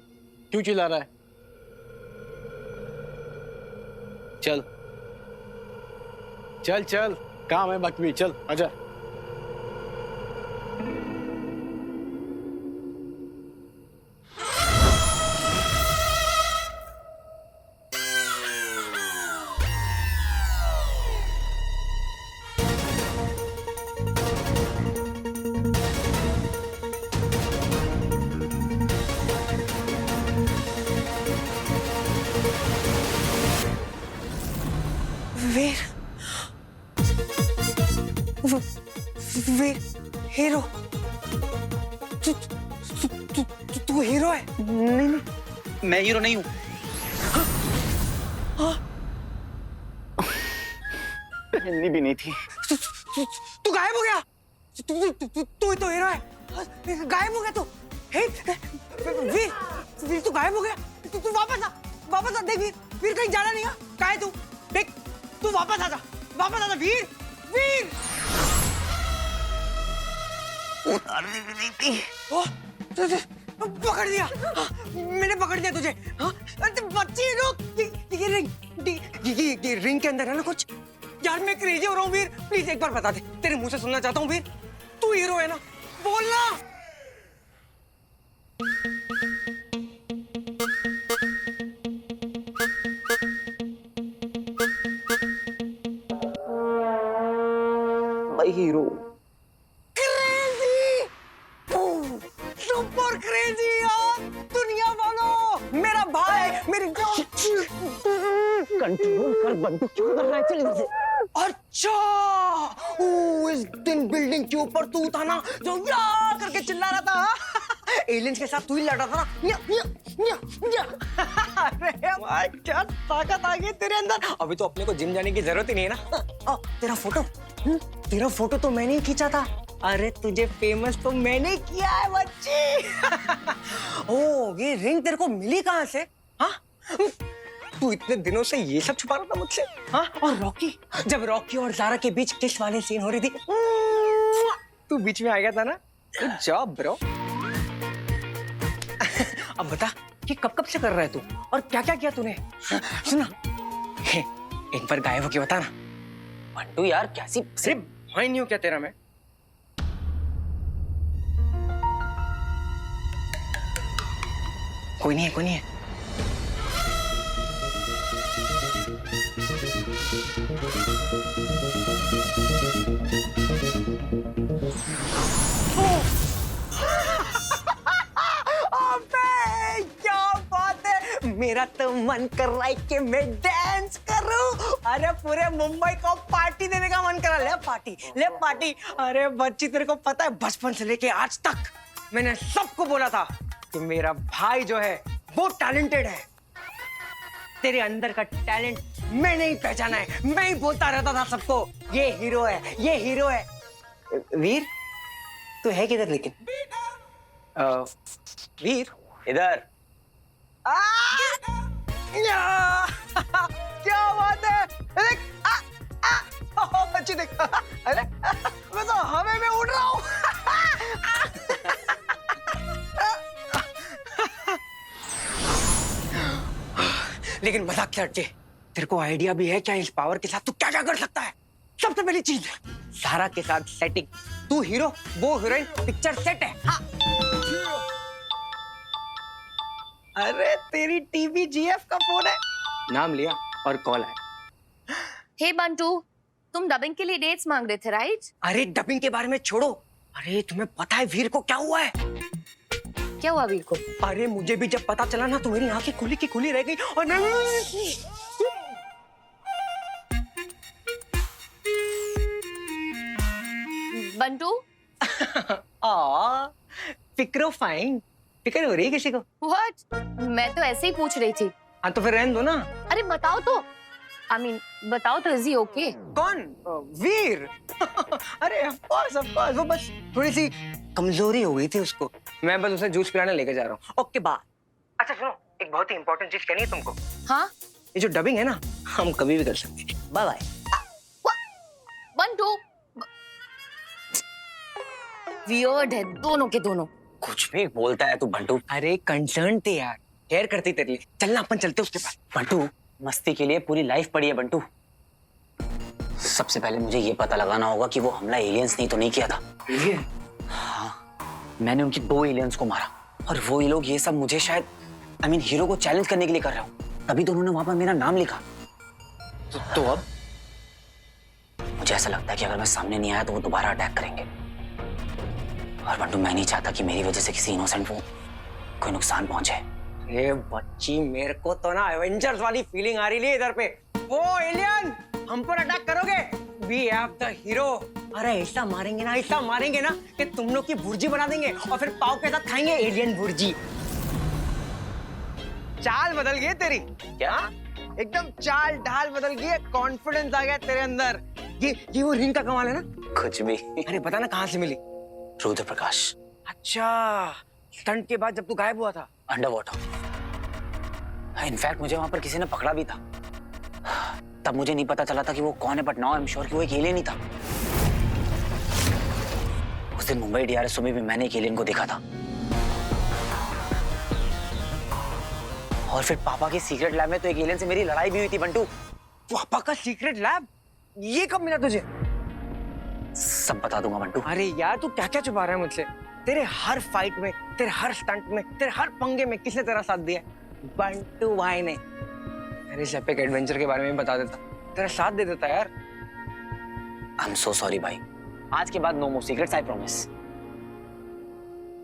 Speaker 14: क्यों चिल्ला रहा है? चल चल चल, काम है बाकी भी, चल आजा।
Speaker 19: वीर, वीर, हीरो। तू हीरो है? नहीं,
Speaker 18: मैं हीरो नहीं हूं।
Speaker 19: पहननी भी नहीं थी। तू गायब हो गया। तू ही तो हीरो है। गायब हो गया तू। वीर, वीर तू गायब हो गया। तू वापस आ, देख वीर, वीर कहीं जाना नहीं है। कहाँ है तू? देख, तू वापस आ जा। वापस आना वीर, वीर। उतारने भी नहीं थी। पकड़ दिया, मैंने पकड़ दिया तुझे। बच्ची रुक, ये रिंग के अंदर है ना कुछ। यार मैं क्रेजी हो रहा हूँ वीर, प्लीज एक बार बता दे, तेरे मुंह से सुनना चाहता हूँ वीर, तू हीरो है ना, बोलना।
Speaker 11: भाई हीरो।
Speaker 19: क्रेजी, सुपर क्रेजी यार, दुनिया वालों, मेरा भाई, मेरी कंट्रोल कर बंदूक, क्यों कर रहा है? चल इधर से। अच्छा, इस दिन बिल्डिंग के ऊपर तू था ना जो या करके चिल्ला रहा था, एलियंस के साथ तू ही लड़ा था ना। न्या, न्या, न्या, न्या। अरे भाई क्या ताकत आ गई तेरे अंदर। अभी तो अपने को जिम जाने की जरूरत ही नहीं है ना। तेरा फोटो, तेरा फोटो तो मैंने ही खींचा था। अरे तुझे फेमस तो मैंने किया है बच्ची। ओ ये रिंग तेरे को मिली कहाँ से? हाँ, तू इतने दिनों से ये सब छुपा रहा था मुझसे? हाँ, और रॉकी, जब रॉकी और ज़ारा के बीच किस वाले सीन हो रही थी, तू बीच में आ गया था ना। Good job bro. अब बता कि कब से कर रहा है तू और क्या क्या किया तूने? सुना, इन पर गायब होके बता ना। बंटू यार कैसी सिर्फ भॉय नहीं हो क्या तेरा? मैं कोई नहीं है, कोई नहीं है। अबे क्या बात है, मेरा तो मन कर रहा है कि मैं डांस करूं। अरे पूरे मुंबई को पार्टी देने का मन कर रहा है। ले पार्टी, ले पार्टी। अरे बच्ची तेरे को पता है बचपन से लेके आज तक मैंने सबको बोला था कि मेरा भाई जो है वो टैलेंटेड है। तेरे अंदर का टैलेंट मैंने ही पहचाना है, मैं ही बोलता रहता था सबको ये हीरो है, ये हीरो है। वीर तू है किधर लेकिन? वीर इधर। क्या बात है, देख बच्ची देख। अरे मैं तो हवा में उड़ रहा हूँ। लेकिन मजाक क्या हटके, तेरे को आइडिया भी है क्या इस पावर के साथ तू क्या क्या कर सकता है? सबसे पहली चीज, सारा के साथ सेटिंग। तू हीरो, वो हीरोइन, पिक्चर सेट है। हाँ। अरे तेरी टीवी जीएफ का फोन है। नाम लिया और कॉल आया।
Speaker 9: हे बंटू, तुम डबिंग के लिए डेट्स मांग रहे थे राइट?
Speaker 19: अरे डबिंग के बारे में छोड़ो, अरे तुम्हें पता है वीर को क्या हुआ है?
Speaker 9: क्या हुआ वीर को?
Speaker 19: अरे मुझे भी जब पता चला ना तो मेरी आंखें खुली की खुली रह गई और
Speaker 9: बंटू
Speaker 19: फिक्रो फाइन, फिक्र हो रही है किसी को?
Speaker 9: What? मैं तो ऐसे ही पूछ रही थी।
Speaker 19: हाँ तो फिर रहने दो ना।
Speaker 9: अरे बताओ तो, बताओ तो, इज ही ओके?
Speaker 19: कौन? वीर? अरे ऑफ कोर्स वो बस थोड़ी सी कमजोरी हो गई थी उसको, मैं बस उसे जूस पिलाने लेके जा रहा हूँ। Okay bye. अच्छा सुनो, एक बहुत ही इंपॉर्टेंट चीज कहनी है तुमको।
Speaker 9: हाँ?
Speaker 19: ये जो डबिंग है ना, हम कभी भी कर सकते हैं। Bye bye.
Speaker 9: बंटू वियर्ड है दोनों के दोनों।
Speaker 19: कुछ भी बोलता है तू बंटू। अरे कंसर्न थे यार, केयर करती तेरे लिए। चलना अपन चलते उसके पास।
Speaker 11: बंटू मस्ती के लिए पूरी लाइफ पड़ी है बंटू। सबसे पहले मुझे ये पता लगाना होगा कि वो हमला एलियंस नहीं तो नहीं किया था।
Speaker 19: एलियन?
Speaker 11: हाँ, मैंने उनकी 2 एलियंस को मारा और वो ये लोग ये सब मुझे शायद हीरो को चैलेंज करने के लिए कर रहे हो, तभी तो उन्होंने वहां पर मेरा नाम लिखा। तो अब मुझे ऐसा लगता है कि अगर मैं सामने नहीं आया तो वो दोबारा अटैक करेंगे। और बंटू मैं नहीं चाहता कि मेरी वजह से किसी इनोसेंट को कोई नुकसान पहुंचे।
Speaker 19: ये बच्ची, मेरे को तो ना एवेंजर्स वाली फीलिंग आ रही है इधर पे। वो एलियन हम पर अटैक करोगे, वी हैव द हीरो। अरे ऐसा मारेंगे ना कि तुम लोग की भुर्जी बना देंगे और फिर पाव के साथ खाएंगे एलियन भुर्जी। चाल बदल गई तेरी। क्या? एकदम चाल ढाल बदल गई है, कॉन्फिडेंस आ गया तेरे अंदर। ये वो रिंग का कमाल है ना?
Speaker 11: कुछ भी।
Speaker 19: अरे बता ना कहाँ से मिली?
Speaker 11: रुद्र प्रकाश।
Speaker 19: अच्छा, स्टंट के बाद जब तू गायब हुआ था?
Speaker 11: Under water. इनफैक्ट मुझे वहां पर किसी ने पकड़ा भी था।
Speaker 18: तब मुझे नहीं पता चला था कि वो कौन है, but now I am sure कि वो एक एलियन ही था। उस दिन मुंबई डीआरएसओ में भी मैंने एक एलियन को देखा था। और फिर पापा के सीक्रेट लैब में तो एक एलियन से मेरी लड़ाई भी हुई थी बंटू।
Speaker 19: पापा का सीक्रेट लैब? ये कब मिला तुझे?
Speaker 18: सब बता दूंगा बंटू।
Speaker 19: अरे यार तू क्या क्या छुपा रहा है मुझसे? तेरे हर फाइट में, तेरे हर स्टंट में, तेरे हर पंगे में किसने तेरा साथ दिया? बंटू भाई ने। मेरे इस एपिक एडवेंचर के बारे में बता देता, तेरा साथ दे देता यार।
Speaker 18: आई एम सो सॉरी भाई। आज के बाद no more secrets, I promise.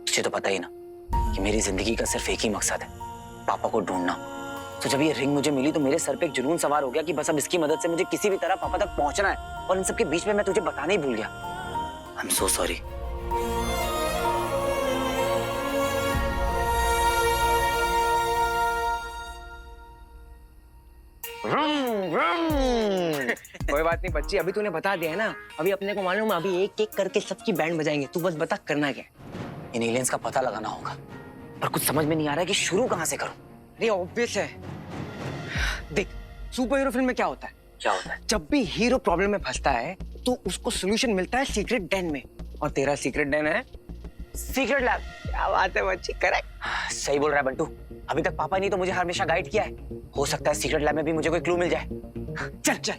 Speaker 18: तुझे तो पता ही ना कि मेरी जिंदगी का सिर्फ एक ही मकसद है, पापा को ढूंढना। तो जब ये रिंग मुझे मिली तो मेरे सर पे एक जुनून सवार हो गया कि बस अब इसकी मदद से मुझे किसी भी तरह पापा तक पहुंचना है। और इन सब के बीच में मैं तुझे बताना ही भूल गया। आई एम सो सॉरी।
Speaker 19: कोई बात नहीं बच्ची, अभी तूने बता दिया है ना। अभी अपने को मालूम है, अभी एक एक करके सबकी बैंड बजाएंगे। तू बस बता करना क्या।
Speaker 18: इन एलियंस का पता लगाना होगा, पर कुछ समझ में नहीं आ रहा है कि शुरू कहां से करूं।
Speaker 19: अरे ऑब्वियस है, देख सुपर हीरो फिल्म में क्या होता है?
Speaker 18: क्या होता है?
Speaker 19: जब भी हीरो प्रॉब्लम में फंसता है तो उसको सोल्यूशन मिलता है सीक्रेट डेन में। और तेरा सीक्रेट डेन है सीक्रेट लैब। क्या बात है बच्ची, करेक्ट।
Speaker 18: सही बोल रहा है बंटू। अभी तक पापा नहीं तो मुझे हमेशा गाइड किया है। हो सकता है सीक्रेट लैब में भी मुझे कोई क्लू मिल जाए।
Speaker 19: चल चल,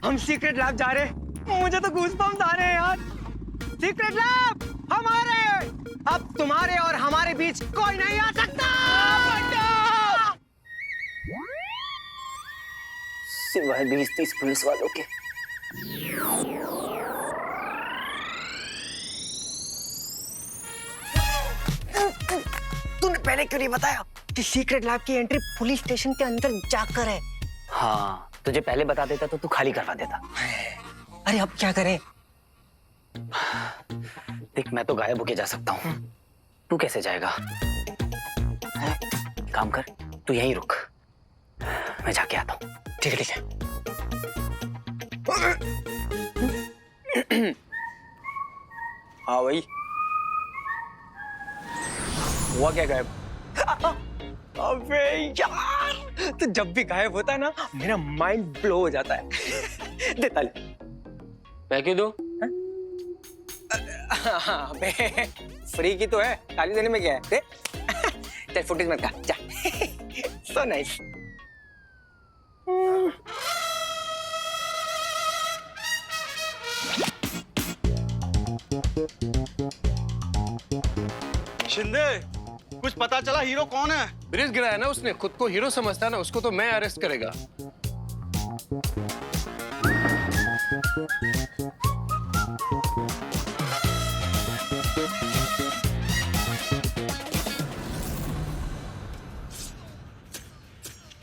Speaker 19: हम सीक्रेट लैब जा रहे हैं। मुझे तो गूज़बम्स आ रहे हैं यार। सीक्रेट लैब हमारे, अब तुम्हारे और हमारे बीच कोई नहीं आ सकता।
Speaker 18: सिवाय 20-30 पुलिस वालों के।
Speaker 19: तूने पहले क्यों नहीं बताया कि सीक्रेट लैब की एंट्री पुलिस स्टेशन के अंदर जाकर है?
Speaker 18: हाँ, तुझे पहले बता देता तो तू खाली करवा देता।
Speaker 19: अरे अब क्या करें?
Speaker 18: देख, मैं तो गायब होके जा सकता हूँ, तू कैसे जाएगा? काम कर, तू यहीं रुक, मैं जाके आता हूँ।
Speaker 19: ठीक है ठीक है। हाँ भाई, हुआ क्या गायब? अबे यार, तो जब भी गायब होता है ना मेरा माइंड ब्लो हो जाता है। दे ताली।
Speaker 11: मैं क्यों दूं?
Speaker 19: अबे फ्री की तो है, ताली देने में क्या है? दे। चल फुटेज मत काट, जा। So nice.
Speaker 14: शिंदे, कुछ पता चला हीरो कौन है?
Speaker 20: ब्रिज गिराया ना उसने, खुद को हीरो समझता है ना, उसको तो मैं अरेस्ट करेगा।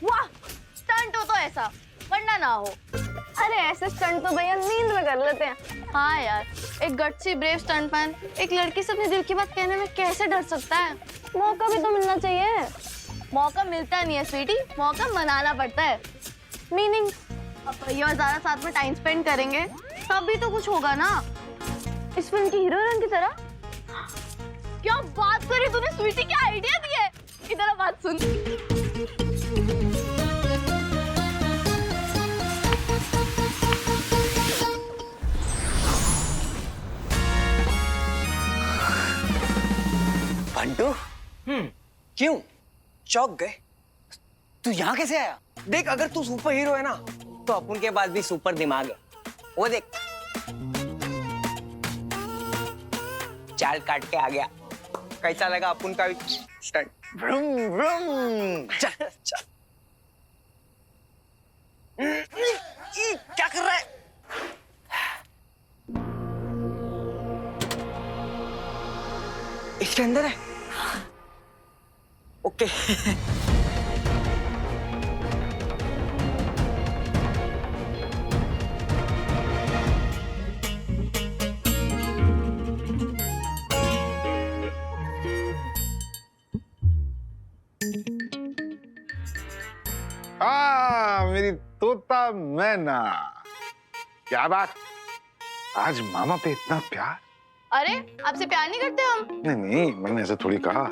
Speaker 9: वाह, स्टंट हो तो ऐसा, वरना ना हो।
Speaker 21: अरे ऐसे स्टंट तो भैया नींद में कर लेते हैं।
Speaker 9: हाँ यार, एक गट्सी ब्रेव स्टंटमैन एक लड़की से अपने दिल की बात कहने में कैसे डर सकता है?
Speaker 21: मौका भी तो मिलना चाहिए।
Speaker 9: मौका मिलता नहीं है स्वीटी, मौका मनाना पड़ता है।
Speaker 21: मीनिंग?
Speaker 9: अब भैया और ज़ारा साथ में टाइम स्पेंड करेंगे तभी तो कुछ होगा ना।
Speaker 21: इस फिल्म की हीरोइन की तरह।
Speaker 9: क्या बात करी तूने स्वीटी, क्या आइडिया दिया है। इधर बात सुन।
Speaker 19: बंटू, क्यों चौंक गए? तू यहाँ कैसे आया? देख, अगर तू सुपर हीरो है ना तो अपन के पास भी सुपर दिमाग है। वो देख, चाल काट के आ गया। कैसा लगा अपन का स्टंट? Vroom vroom. चल चल। क्या कर रहा है? इसके अंदर है। ओके।
Speaker 7: मेरी तोता मैना, क्या बात, आज मामा पे इतना प्यार?
Speaker 9: अरे, आपसे प्यार नहीं करते हम?
Speaker 7: नहीं नहीं, मैंने ऐसा थोड़ी कहा।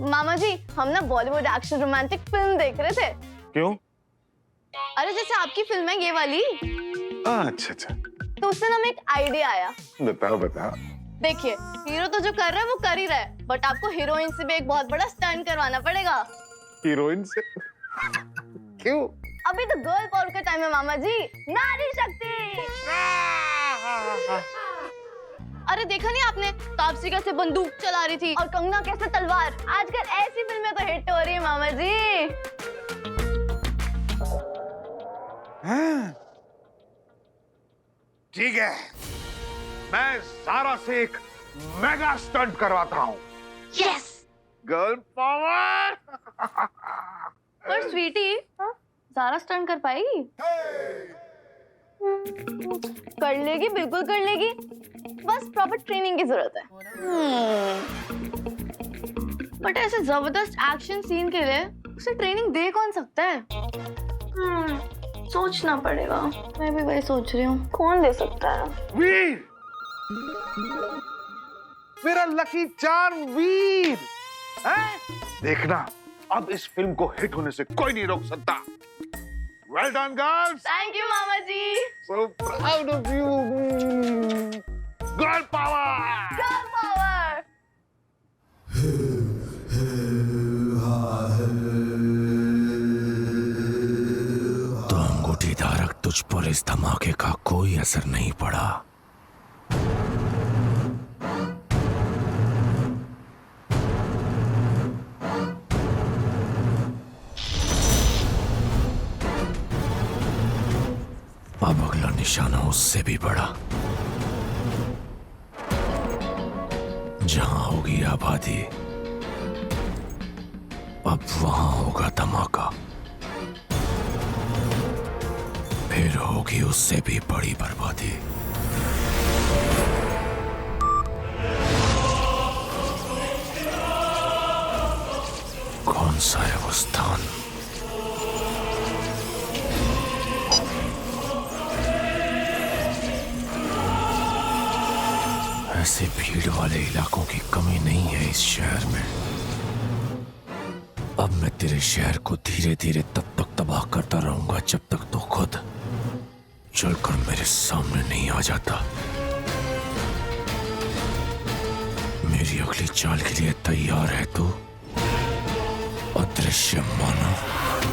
Speaker 21: मामा जी हम ना बॉलीवुड एक्शन रोमांटिक फिल्म देख रहे थे।
Speaker 7: क्यों?
Speaker 21: अरे जैसे आपकी फिल्म है ये वाली,
Speaker 7: अच्छा अच्छा,
Speaker 21: तो उससे ना हमें एक आइडिया आया।
Speaker 7: बताओ बताओ।
Speaker 21: देखिए हीरो तो जो कर रहा है वो कर ही रहा है, बट आपको हीरोइन से भी एक बहुत बड़ा स्टंट करवाना पड़ेगा।
Speaker 7: हीरोइन से? क्यों?
Speaker 21: अभी तो गर्ल पावर का टाइम है मामा जी, नारी शक्ति। अरे देखा नहीं आपने, तापसी कैसे बंदूक चला रही थी और कंगना कैसे तलवार। आजकल ऐसी फिल्में तो हिट हो रही है मामा जी।
Speaker 7: ठीक है, मैं सारा से एक मेगा स्टंट करवाता हूँ।
Speaker 21: Yes,
Speaker 7: girl power.
Speaker 21: पर स्वीटी सारा स्टंट कर पाएगी? कर लेगी, बिल्कुल कर लेगी, बस प्रॉपर ट्रेनिंग की जरूरत है। बट ऐसे जबरदस्त एक्शन सीन के लिए उसे ट्रेनिंग दे कौन सकता है? सोचना पड़ेगा। मैं भी वही सोच रही हूँ, कौन दे सकता है?
Speaker 7: वीर, मेरा लकी चार्म वीर है? देखना, अब इस फिल्म को हिट होने से कोई नहीं रोक सकता। Well done girls.
Speaker 21: Thank you मामा जी।
Speaker 7: So proud of you. Girl power.
Speaker 21: Girl power.
Speaker 1: तो अंगूठी धारक, तुझ पर इस धमाके का कोई असर नहीं पड़ा। अब अगला निशाना उससे भी बड़ा। जहां होगी आबादी, अब वहां होगा धमाका। फिर होगी उससे भी बड़ी बर्बादी। कौन सा है वो स्थान? ऐसे भीड़ वाले इलाकों की कमी नहीं है इस शहर में। अब मैं तेरे शहर को धीरे धीरे तब तक तबाह करता रहूंगा जब तक तो खुद चलकर मेरे सामने नहीं आ जाता। मेरी अगली चाल के लिए तैयार है तू? अदृश्य मानव।